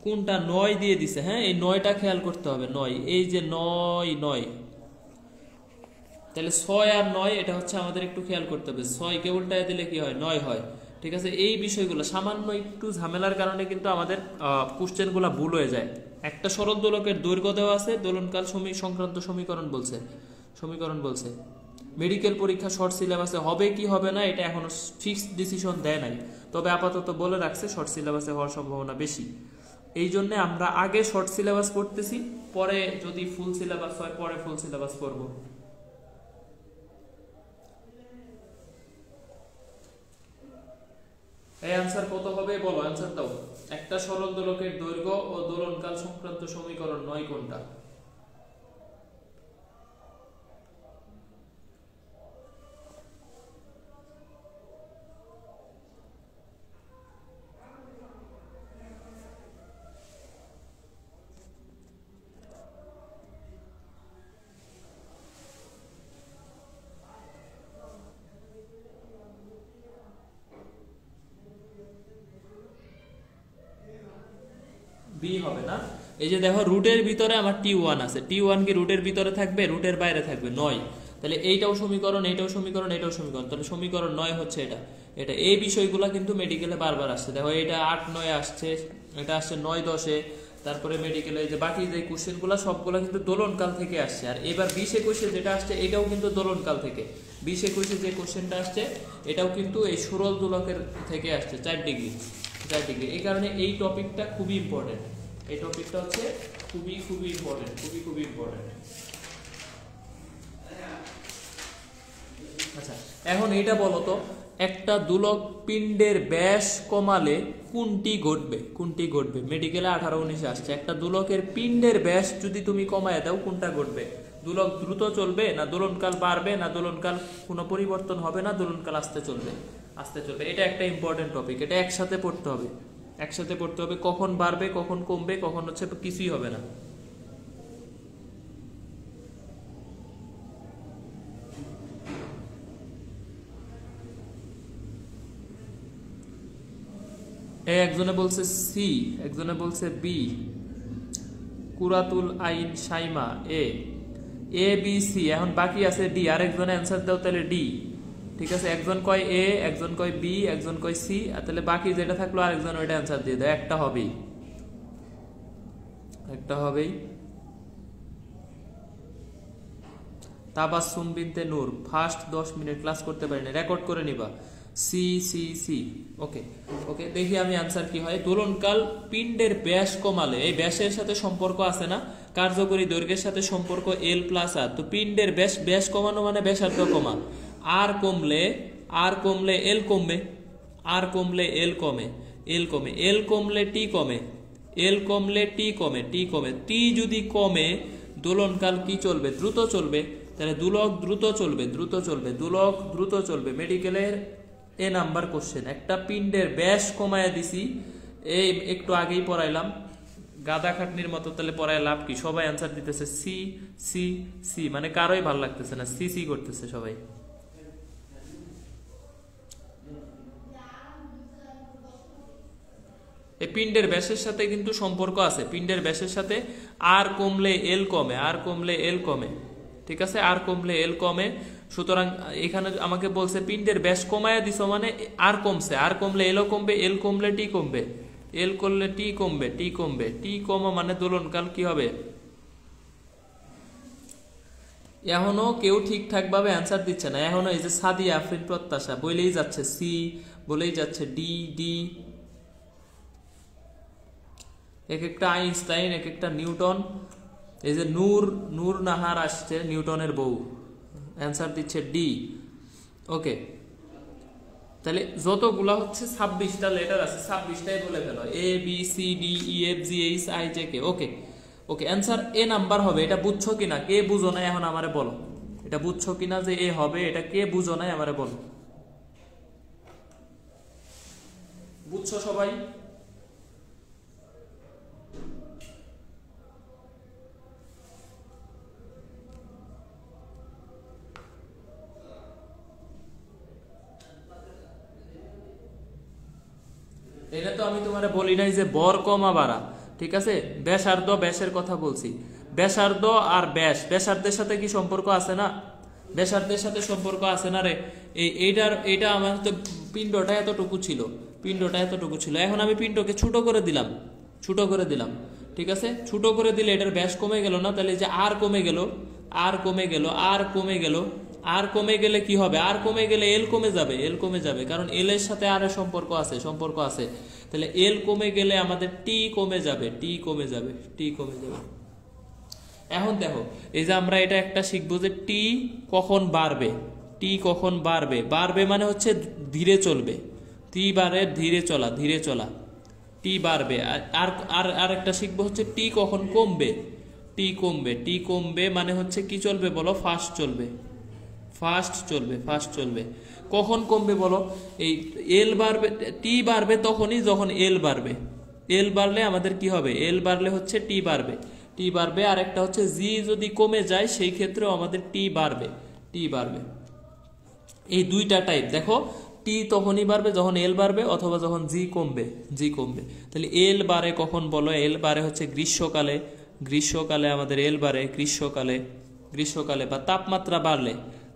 কোনটা 9 দিয়ে দিছে। হ্যাঁ, এই 9টা খেয়াল করতে হবে। 9, এই যে 9, তাহলে 6 আর 9, এটা হচ্ছে আমাদের একটু খেয়াল করতে হবে। 6 কে উল্টায় দিলে কি হয়? 9 হয়। ঠিক আছে, এই বিষয়গুলো সামান্য একটু ঝামেলার কারণে কিন্তু আমাদের কোশ্চেনগুলো ভুল হয়ে যায়। একটা সরল দোলকের দৈর্ঘ্য দেওয়া আছে, দোলনকাল সংক্রান্ত সমীকরণ বলছে। মেডিকেল পরীক্ষা শর্ট সিলেবাসে হবে কি হবে না, এটা এখনো ফিক্সড ডিসিশন দেয় নাই, তবে আপাতত বলে রাখছে শর্ট সিলেবাসে হওয়ার সম্ভাবনা বেশি। এই জন্য আমরা আগে শর্ট সিলেবাস পড়তেছি, পরে যদি ফুল সিলেবাস হয় পরে ফুল সিলেবাস পড়বো। এই অ্যানসার কত হবে বলো? অ্যানসার দাও। একটা সরল দোলকের দৈর্ঘ্য ও দোলনকাল সংক্রান্ত সমীকরণ 9 কোনটা? বি হবে না। এই যে দেখো, রুটের ভিতরে আমার t1 আছে, t1 কি রুটের ভিতরে থাকবে? রুটের বাইরে থাকবে। 9, তাহলে এইটাও সমীকরণ, তাহলে সমীকরণ 9 হচ্ছে এটা। এই বিষয়গুলো কিন্তু মেডিকেলে বারবার আসছে। দেখো, এটা 8-9 আসছে, এটা আসছে 9-10-এ, তারপরে মেডিকেলে এই যে বাকি যে কোশ্চেনগুলো সবগুলো কিন্তু দোলনকাল থেকে আসছে। আর এবার 20-21-এ যেটা আসছে এটাও কিন্তু দোলনকাল থেকে। 20-21-এ যে কোশ্চেনটা আসছে এটাও কিন্তু এই সরল দোলকের থেকে আসছে, 4 ডিগ্রি। এই কারণে এই টপিকটা খুবই ইম্পর্টেন্ট। এই টপিকটা হচ্ছে খুবই ইম্পর্টেন্ট। আচ্ছা, এখন এইটা বলো তো, একটা দোলক পিণ্ডের ব্যাস কমালে কোনটি ঘটবে? মেডিকেলে 18-19-এ আসছে। একটা দোলকের পিণ্ডের ব্যাস যদি তুমি কমায় দাও, কোনটা ঘটবে? দোলক দ্রুত চলবে, না দোলনকাল বাড়বে, না দোলনকাল কোনো পরিবর্তন হবে, না দোলনকাল আস্তে চলবে? এটা একটা ইম্পর্টেন্ট টপিক, এটা একসাথে পড়তে হবে। কখন বাড়বে, কখন কমবে, কখন হচ্ছে কিছুই হবে না। একজনে বলছে সি, একজনে বলছে বি। কুরাতুল আইন সাইমা এ, এ বি সি। এখন বাকি আছে ডি। আরেকজনে অ্যান্সার দাও তাহলে ডি। ঠিক আছে, একজন কয় এ, একজন কয় বি, একজন কয় সি, আর তাহলে বাকি যেটা থাকলো আরেকজন ওইটা অ্যান্সার দিয়ে দাও। একটা হবেই, একটা হবেই। তাবাসসুম বিনতে নূর, ফার্স্ট 10 মিনিট ক্লাস করতে পারিনি, রেকর্ড করে নিবা। C C C. Okay okay, দেখি আমি আনসার কি হয়। দোলনকাল পিণ্ডের ব্যাস কমালে, এই ব্যাসের সাথে সম্পর্ক আছে না, কার্যকরী দৈর্ঘ্যের সাথে সম্পর্ক এল প্লাস আর। তো পিণ্ডের ব্যাস, ব্যাস কমানো মানে ব্যাসার্ধ কমা। আর কমলে, আর কমলে এল কমবে, আর কমলে এল কমে, এল কমে, এল কমলে টি কমে, এল কমলে টি কমে, টি কমে। টি যদি কমে দোলনকাল কি চলবে? দ্রুত চলবে। তাহলে দুলক দ্রুত চলবে, দ্রুত চলবে, দুলক দ্রুত চলবে। মেডিকেলের এ নাম্বার কোশ্চেন। একটা পিণ্ডের ব্যাস কমায়া দিছি, এই একটু আগেই পড়াইলাম, গাদা খাটনির মতো। তাহলে পড়ায় লাভ কি? সবাই অ্যান্সার দিতেছে সি সি সি, মানে কারোই ভালো লাগতেছে না, সি সি করতেছে সবাই। এই পিণ্ডের ব্যাসের সাথে কিন্তু সম্পর্ক আছে, পিণ্ডের ব্যাসের সাথে। আর কমলে এল কমে, আর কমলে এল কমে, ঠিক আছে, আর কমলে এল কমে। সুতরাং এখানে আমাকে বলছে পিণ্ডের ব্যাস কমায়া দিছ মানে আর কমছে, আর কমলে এলও কমবে, এল কমলে টি কমবে, এল করলে টি কমবে, টি কমবে, টি কমা মানে দোলনকাল কি হবে? এখনো কেউ ঠিকঠাক ভাবে অ্যান্সার দিচ্ছে না। এখনো এই যে সাদিয়া আফরিন প্রত্যাশা বলেই যাচ্ছে সি, বলেই যাচ্ছে ডি ডি। এক একটা আইনস্টাইন, এক একটা নিউটন। এই যে নূর, নূর নাহার আসছে, নিউটনের বউ, অ্যান্সার দিচ্ছে ডি। ওকে, তাহলে যতগুলা হচ্ছে 26টা লেটার আছে, 26টাই বলে ফেলো। A B C D E F G H I J K. Okay okay, answer এ নাম্বার হবে। এটা বুঝছো কিনা? কে বুঝো নাই এখন আমারে বলো, এটা বুঝছো কিনা যে এ হবে? এটা কে বুঝো নাই আমারে বলো। বুঝছো সবাই? এটা তো আমি তোমারে বলি নাই যে বর কমা বাড়া, ঠিক আছে। ব্যাসার্ধ, ব্যাসের কথা বলছি। ব্যাসার্ধ আর ব্যাস, ব্যাসার্ধের সাথে কি সম্পর্ক আছে না? ব্যাসার্ধের সাথে সম্পর্ক আছে না রে। এইটা আমার তো পিণ্ডটা এতটুকু ছিল, পিণ্ডটা এতটুকু ছিল। এখন আমি পিণ্ডকে ছোট করে দিলাম, ছোট করে দিলাম, ঠিক আছে। ছোট করে দিলে এটার ব্যাস কমে গেল না? তাহলে যে আর কমে গেল, আর কমে গেল, আর কমে গেল, আর কমে গেলে কি হবে? আর কমে গেলে এল কমে যাবে, এল কমে যাবে, কারণ এল এর সাথে আর এর সম্পর্ক আছে, সম্পর্ক আছে। তাহলে এল কমে গেলে আমাদের টি কমে যাবে, টি কমে যাবে, টি কমে যাবে। এখন দেখো, এই যে আমরা এটা একটা শিখবো যে টি কখন বাড়বে, টি কখন বাড়বে। বাড়বে মানে হচ্ছে ধীরে চলবে, টি বাড়ে ধীরে চলা, ধীরে চলা, টি বাড়বে। আর আর আর একটা শিখবো হচ্ছে টি কখন কমবে, টি কমবে, টি কমবে মানে হচ্ছে কি চলবে বলো? ফাস্ট চলবে, ফাস্ট চলবে, ফাস্ট চলবে। কখন কমবে বলো? এই এল বাড়বে, টি বাড়বে তখনই যখন এল বাড়বে। এল বাড়লে আমাদের কি হবে? এল বাড়লে হচ্ছে টি বাড়বে, টি বাড়বে। আর একটা হচ্ছে জি যদি কমে যায় সেই ক্ষেত্রেও আমাদের টি বাড়বে, টি বাড়বে। এই দুইটা টাইপ দেখো, টি তখনই বাড়বে যখন এল বাড়বে, অথবা যখন জি কমবে, জি কমবে। তাহলে এল বাড়ে কখন বলো? এল বাড়ে হচ্ছে গ্রীষ্মকালে, গ্রীষ্মকালে আমাদের এল বাড়ে, গ্রীষ্মকালে, গ্রীষ্মকালে। বা তাপমাত্রা বাড়লে,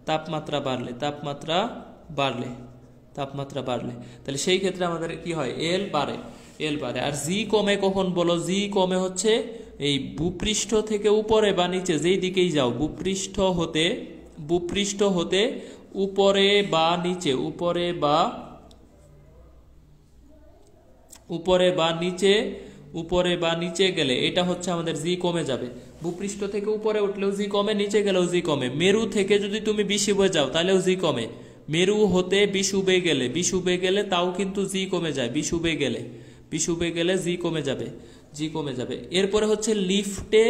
তাপমাত্রা বাড়লে, তাপমাত্রা বাড়লে, তাপমাত্রা বাড়লে, তাহলে সেই ক্ষেত্রে আমাদের কি হয়? এল বাড়ে, এল বাড়ে। আর জি কমে কখন বলো? জি কমে হচ্ছে এই ভূপৃষ্ঠ থেকে উপরে বা নিচে যেই দিকেই যাও, ভূপৃষ্ঠ হতে, ভূপৃষ্ঠ হতে উপরে বা নিচে, উপরে বা, উপরে বা নিচে, উপরে বা নিচে গেলে এটা হচ্ছে আমাদের জি কমে যাবে। ভূপৃষ্ঠ থেকে উপরে উঠলেও জি কমে, নিচে গেলেও জি কমে। মেরু থেকে যদি তুমি বিষুবে যাও তাহলেও জি কমে। মেরু হতে বিষুবে গেলে, বিষুবে গেলে তাও কিন্তু জি কমে যায়, বিষুবে গেলে, বিষুবে গেলে জি কমে যাবে, জি কমে যাবে। এরপরে হচ্ছে লিফটে,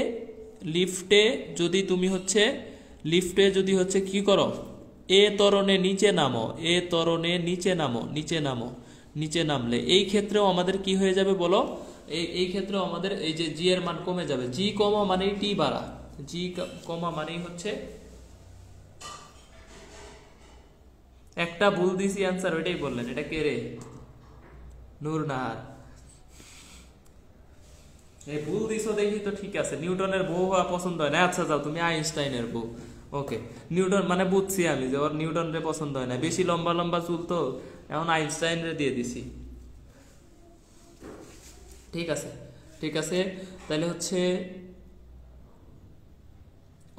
লিফটে যদি তুমি হচ্ছে, লিফটে যদি হচ্ছে কি করো? এ ত্বরণে নিচে নামো, এ ত্বরণে নিচে নামো, নিচে নামো, নিচে নামলে এই ক্ষেত্রেও আমাদের কি হয়ে যাবে বলো? এই ক্ষেত্রেও আমাদের এই যে জি এর মান কমে যাবে। জি কমা মানেই টি বাড়া, জি কমা মানেই হচ্ছে, একটা ভুল দিছি অ্যান্সার ওইটাই বললেন, এটা কে রে? নূরনাহার। এই ভুল দিছো দেখি তো, ঠিক আছে। নিউটনের বউ হওয়া পছন্দ হয় না, আচ্ছা যাও তুমি আইনস্টাইনের বউ। ওকে, নিউটন মানে বুঝছি আমি যে ওর নিউটন রে পছন্দ হয় না, বেশি লম্বা লম্বা চুল তো, এখন আইনস্টাইন রে দিয়ে দিছি। ঠিক আছে, ঠিক আছে। তাহলে হচ্ছে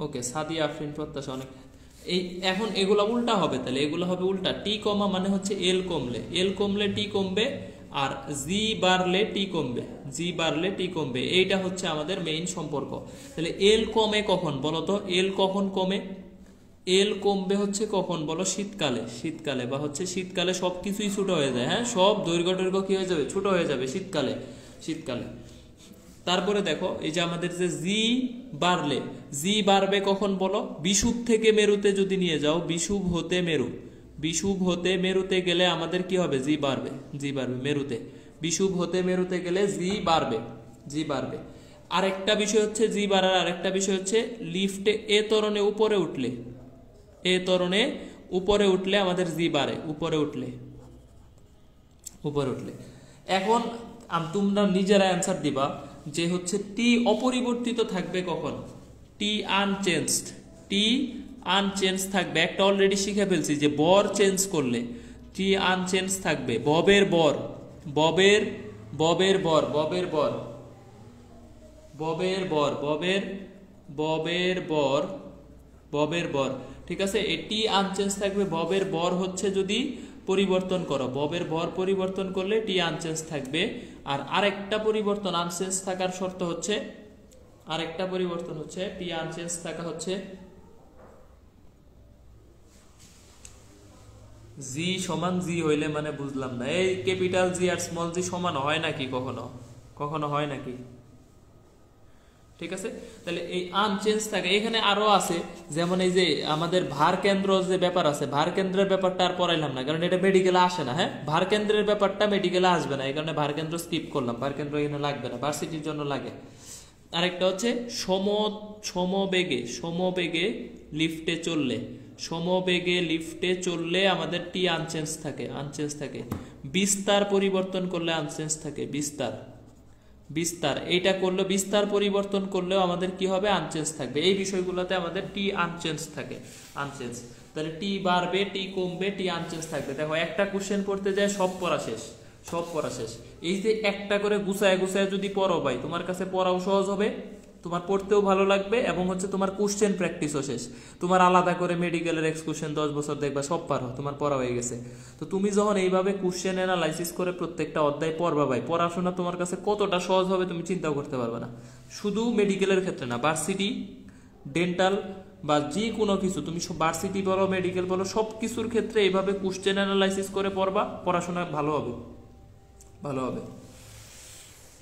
ওকে, সাদিয়া আফরিন প্রত্যাশা অনেক। এই এখন এগুলা উল্টা হবে, তাহলে এগুলো হবে উল্টা। টি কমা মানে হচ্ছে এল কমলে, এল কমলে টি কমবে, আর জি বাড়লে টি কমবে, জি বাড়লে টি কমবে। এইটা হচ্ছে আমাদের মেইন সম্পর্ক। তাহলে এল কমে কখন বলো তো, এল কখন কমে? এল কমবে হচ্ছে কখন বলো? শীতকালে, শীতকালে বা হচ্ছে শীতকালে সবকিছুই ছোট হয়ে যায়। হ্যাঁ, সব দৈর্ঘ্য টৈর্ঘ্য কি হয়ে যাবে? ছোট হয়ে যাবে শীতকালে, শীতকালে। তারপরে দেখো এই যে আমাদের যে জি বাড়লে, জি বাড়বে কখন বলো? বিষুব থেকে মেরুতে যদি নিয়ে যাও, বিষুব হতে মেরু, বিষুব হতে মেরুতে গেলে আমাদের কি হবে? জি বাড়বে, জি বাড়বে মেরুতে। বিষুব হতে মেরুতে গেলে জি বাড়বে, জি বাড়বে। আরেকটা বিষয় হচ্ছে জি বাড়ার আরেকটা বিষয় হচ্ছে লিফটে এ ত্বরণে উপরে উঠলে, এ ত্বরণে উপরে উঠলে আমাদের জি বাড়ে, উপরে উঠলে, উপরে উঠলে। এখন তোমরা নিজেরা অ্যান্সার দিবা যে হচ্ছে টি অপরিবর্তিত থাকবে কখন? টি আনচেঞ্জড, টি আনচেঞ্জ থাকবে। একটা অলরেডি শিখে ফেলছি যে বর চেঞ্জ করলে টি আনচেঞ্জ থাকবে। ববের বর, ববের, ববের বর, ববের বর, ববের বর, ববের, ববের বর, ববের বর। ঠিক আছে, এটি আনচেঞ্জ থাকবে। ববের বর হচ্ছে যদি পরিবর্তন করো, ববের বর পরিবর্তন করলে টি আনচেঞ্জ থাকবে। আর আরেকটা পরিবর্তন আনচেঞ্জ থাকার শর্ত হচ্ছে, আরেকটা পরিবর্তন হচ্ছে টি আনচেঞ্জ থাকা হচ্ছে জি সমান জি হইলে, মানে বুঝলাম না। এই ক্যাপিটাল জি আর স্মল জি সমান হয় নাকি কখনো? কখনো হয় নাকি? ঠিক আছে, তাহলে এই আনচেঞ্জ থাকে। এখানে আরো আছে, যেমন এই যে আমাদের ভার কেন্দ্র যে ব্যাপার আছে, ভার কেন্দ্রের ব্যাপারটা আর পড়াইলাম না, কারণ এটা মেডিকেলে আসে না। হ্যাঁ, ভার কেন্দ্রের ব্যাপারটা মেডিকেলে আসবে না, এই কারণে ভার কেন্দ্র স্কিপ করলাম। ভার কেন্দ্র এখানে লাগবে না, ভার্সিটির জন্য লাগে। আরেকটা হচ্ছে সমবেগে, সমবেগে লিফটে চললে, সমবেগে লিফটে চললে আমাদের টি আনচেঞ্জ থাকে, আনচেঞ্জ থাকে। বিস্তার পরিবর্তন করলে আনচেঞ্জ থাকে, বিস্তার, বিস্তার এইটা করলে, বিস্তার পরিবর্তন করলেও আমাদের কি হবে? আনচেঞ্জ থাকবে। এই বিষয়গুলোতে আমাদের টি আনচেঞ্জ থাকে, আনচেঞ্জ। তাহলে টি বাড়বে, টি কমবে, টি আনচেঞ্জ থাকবে। দেখো একটা কোশ্চেন পড়তে যায় সব পড়া শেষ, সব পড়া শেষ। এই যে একটা করে গুছায় গুছায় যদি পড়ো ভাই, তোমার কাছে পড়াও সহজ হবে, তোমার পড়তেও ভালো লাগবে, এবং হচ্ছে তোমার কোশ্চেন প্র্যাকটিসও শেষ। তোমার আলাদা করে মেডিকেলের এক্সকুশন 10 বছর দেখবা সব পারো, তোমার পড়া হয়ে গেছে। তো তুমি যখন এইভাবে কোশ্চেন অ্যানালাইসিস করে প্রত্যেকটা অধ্যায় পড়বা ভাই, পড়াশোনা তোমার কাছে কতটা সহজ হবে তুমি চিন্তাও করতে পারবে না। শুধু মেডিকেলের ক্ষেত্রে না, ভার্সিটি, ডেন্টাল বা যে কোনো কিছু, তুমি ভার্সিটি বলো, মেডিকেল বলো, সব কিছুর ক্ষেত্রে এইভাবে কোশ্চেন অ্যানালাইসিস করে পড়বা, পড়াশোনা ভালো হবে, ভালো হবে।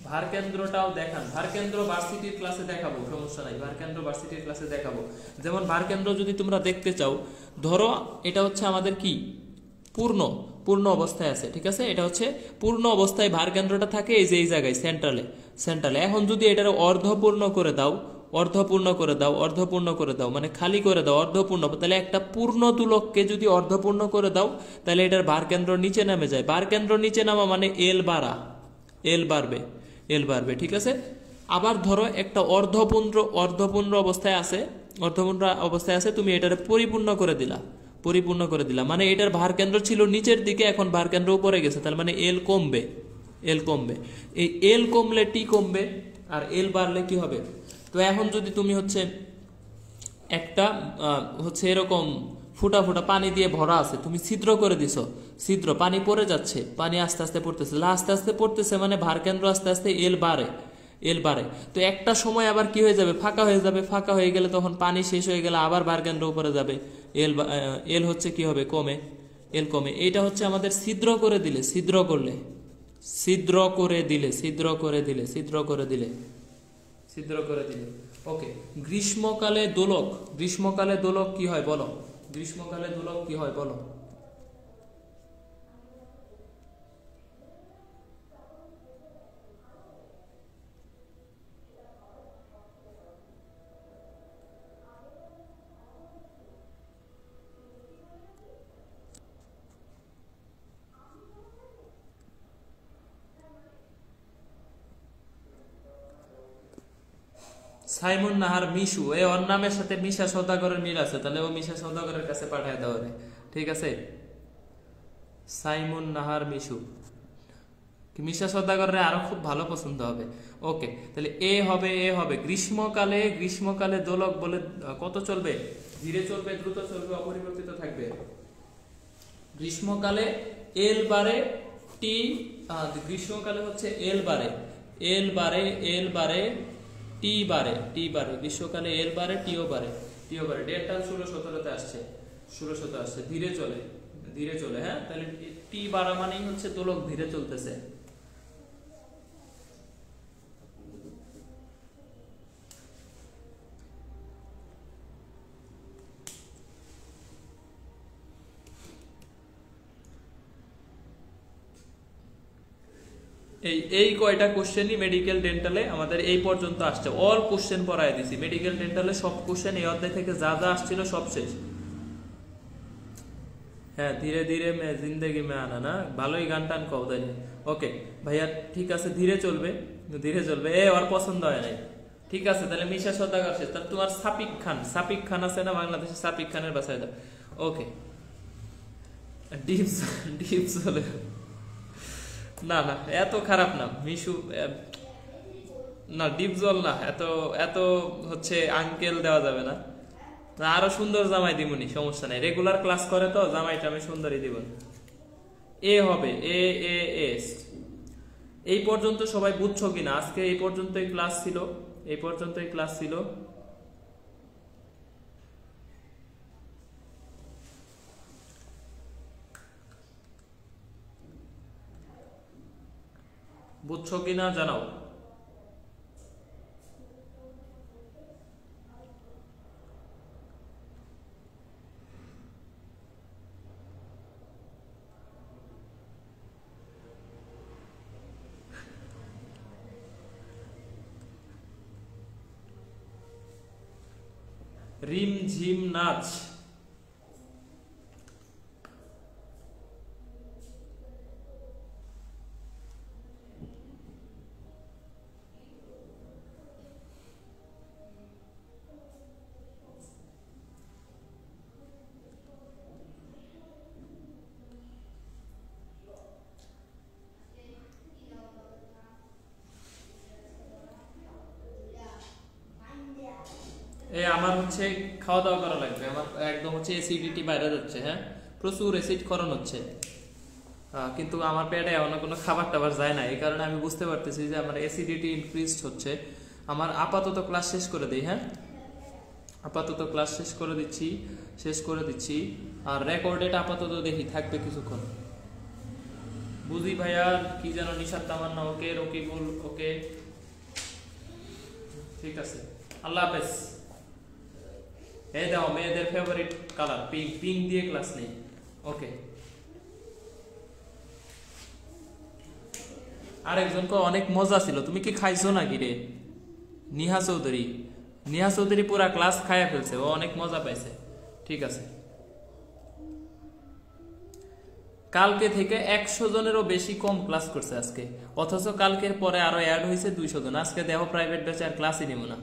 ভার কেন্দ্রটাও দেখান, ভার কেন্দ্র ভার্সিটির ক্লাসে দেখাবো, সমস্যা নাই, ভার কেন্দ্র ভার্সিটির ক্লাসে দেখাবো। যেমন ভার কেন্দ্র যদি তোমরা দেখতে চাও, ধরো এটা হচ্ছে আমাদের কি পূর্ণ, পূর্ণ অবস্থায় আছে। ঠিক আছে, এটা হচ্ছে পূর্ণ অবস্থায় ভার কেন্দ্রটা থাকে এই যে এই জায়গায় সেন্ট্রালে, সেন্ট্রালে। এখন যদি এটার অর্ধপূর্ণ করে দাও, অর্ধপূর্ণ করে দাও, অর্ধপূর্ণ করে দাও মানে খালি করে দাও, অর্ধপূর্ণ, তাহলে একটা পূর্ণ দুলককে যদি অর্ধপূর্ণ করে দাও, তাহলে এটার ভার কেন্দ্র নিচে নামে যায়। ভার কেন্দ্র নিচে নামা মানে এল বাড়া, এল বাড়বে, এল বাড়বে। ঠিক আছে, আবার ধরো একটা অর্ধপূর্ণ, অর্ধপূর্ণ অবস্থায় আছে, অর্ধপূর্ণ অবস্থায় আছে, তুমি এটারে পরিপূর্ণ করে দিলা, পরিপূর্ণ করে দিলা মানে এটার ভার কেন্দ্র ছিল নিচের দিকে, এখন ভার কেন্দ্র উপরে গেছে, তার মানে এল কমবে, এল কমবে। এই এল কমলে টি কমবে, আর এল বাড়লে কি হবে? তো এখন যদি তুমি হচ্ছে একটা হচ্ছে এরকম ফুটা ফুটা পানি দিয়ে ভরা আছে, তুমি ছিদ্র করে দিছো, ছিদ্র, পানি পড়ে যাচ্ছে, পানি আস্তে আস্তে পড়তেছে, আস্তে আস্তে পড়তেছে মানে ভার কেন্দ্র আস্তে আস্তে এল বাড়ে, এল বাড়ে। তো একটা সময় আবার কি হয়ে যাবে? ফাঁকা হয়ে যাবে, ফাঁকা হয়ে গেলে তখন পানি শেষ হয়ে গেলে আবার ভার কেন্দ্র উপরে যাবে, এল, এল হচ্ছে কি হবে? কমে, এল কমে। এইটা হচ্ছে আমাদের ছিদ্র করে দিলে, ছিদ্র করলে, ছিদ্র করে দিলে, ছিদ্র করে দিলে, ছিদ্র করে দিলে, ছিদ্র করে দিলে। ওকে, গ্রীষ্মকালে দোলক, গ্রীষ্মকালে দোলক কি হয় বলো? গ্রীষ্মকালে দোলক কি হয় বলো? সাইমন নাহার মিশু, এই ওর নামের সাথে মিশা সওদাগরের মিল আছে, তাহলে ও মিশা সওদাগরের কাছে পাঠায় দাও রে। ঠিক আছে, সাইমন নাহার মিশু, মিশা সওদাগরের আরো খুব ভালো পছন্দ হবে। ওকে, তাহলে এ হবে, এ হবে গ্রীষ্মকালে, গ্রীষ্মকালে দোলক বলে কত চলবে? ধীরে চলবে, দ্রুত চলবে, অপরিবর্তিত থাকবে। গ্রীষ্মকালে এল বারে টি, গ্রীষ্মকালে হচ্ছে এল বারে, এল বারে, এল বারে টি বারে, টি বারে, গ্রীষ্মকালে এল বারে টিও বারে, টিও বারে। ডেল্টা 16-17 আসছে, 16 আসছে, ধীরে চলে, ধীরে চলে। হ্যাঁ, তাহলে টি বাড়া মানেই হচ্ছে দোলক ধীরে চলতেছে। এই কয়টা কোশ্চেনই মেডিকেল ডেন্টালে আমাদের এই পর্যন্ত আসছে, অল কোশ্চেন পড়ায় দিছি মেডিকেল ডেন্টালে, সব কোশ্চেন এই অধ্যায় থেকে যা যা আসছিল সব শেষ। হ্যাঁ, ধীরে ধীরে মে জিন্দেগি মে আনা, না ভালোই গান টান কও তাই। ওকে ভাইয়া, ঠিক আছে, ধীরে চলবে, ধীরে চলবে। ওর পছন্দ হয় নাই। ঠিক আছে, তাহলে মিশা সওদাগর শেষ। তাহলে তোমার সাপিক খান, সাপিক খান আছে না বাংলাদেশে, সাপিক খানের বাসায় দাও। ওকে, ডিপস, ডিপস হলে না না, এত খারাপ না মিশু, না ডিপ জল না, এত এত হচ্ছে আঙ্কেল দেওয়া যাবে না। আরো সুন্দর জামাই দিবনি, সমস্যা নাই, রেগুলার ক্লাস করে তো জামাইটা আমি সুন্দরই দিব। এ হবে, এ এ এস। এই পর্যন্ত সবাই বুঝছো কিনা? আজকে এই পর্যন্তই ক্লাস ছিল, এই পর্যন্তই ক্লাস ছিল। বুঝছো কিনা জানাও। রিম ঝিম নাচ, আমার হচ্ছে খাওয়া দাওয়া করা লাগবে, আমার একদম হচ্ছে অ্যাসিডিটি বাইরে যাচ্ছে। হ্যাঁ, প্রচুর অ্যাসিড ক্ষরণ হচ্ছে, কিন্তু আমার পেটে অন্য কোনো খাবার টাবার যায় না, এই কারণে আমি বুঝতে পারতেছি যে আমার অ্যাসিডিটি ইনক্রিজড হচ্ছে। আমার আপাতত ক্লাস শেষ করে দিই। হ্যাঁ, আপাতত ক্লাস শেষ করে দিচ্ছি, শেষ করে দিচ্ছি। আর রেকর্ডেড আপাতত দেখি থাকবে কিছুক্ষণ। বুঝি ভাইয়া কি যেন নিশাত তামান্না, ওকে, রকিবুল ওকে, ঠিক আছে, আল্লাহ হাফেজ। এই দাও মেয়েদের ফেভারিট কালার পিঙ্ক, পিঙ্ক দিয়ে ক্লাস নেই। ওকে, আরেকজনকে অনেক মজা ছিল, তুমি কি খাইছো নাকি রে? নিহা চৌধুরী, নিহা চৌধুরী পুরা ক্লাস খাইয়া ফেলছে, ও অনেক মজা পাইছে। ঠিক আছে, কালকে থেকে 100 জনেরও বেশি কম ক্লাস করছে আজকে, অথচ কালকের পরে আরো অ্যাড হয়েছে 200 জন। আজকে দেহ প্রাইভেট ব্যাচে আর ক্লাসই নিব না।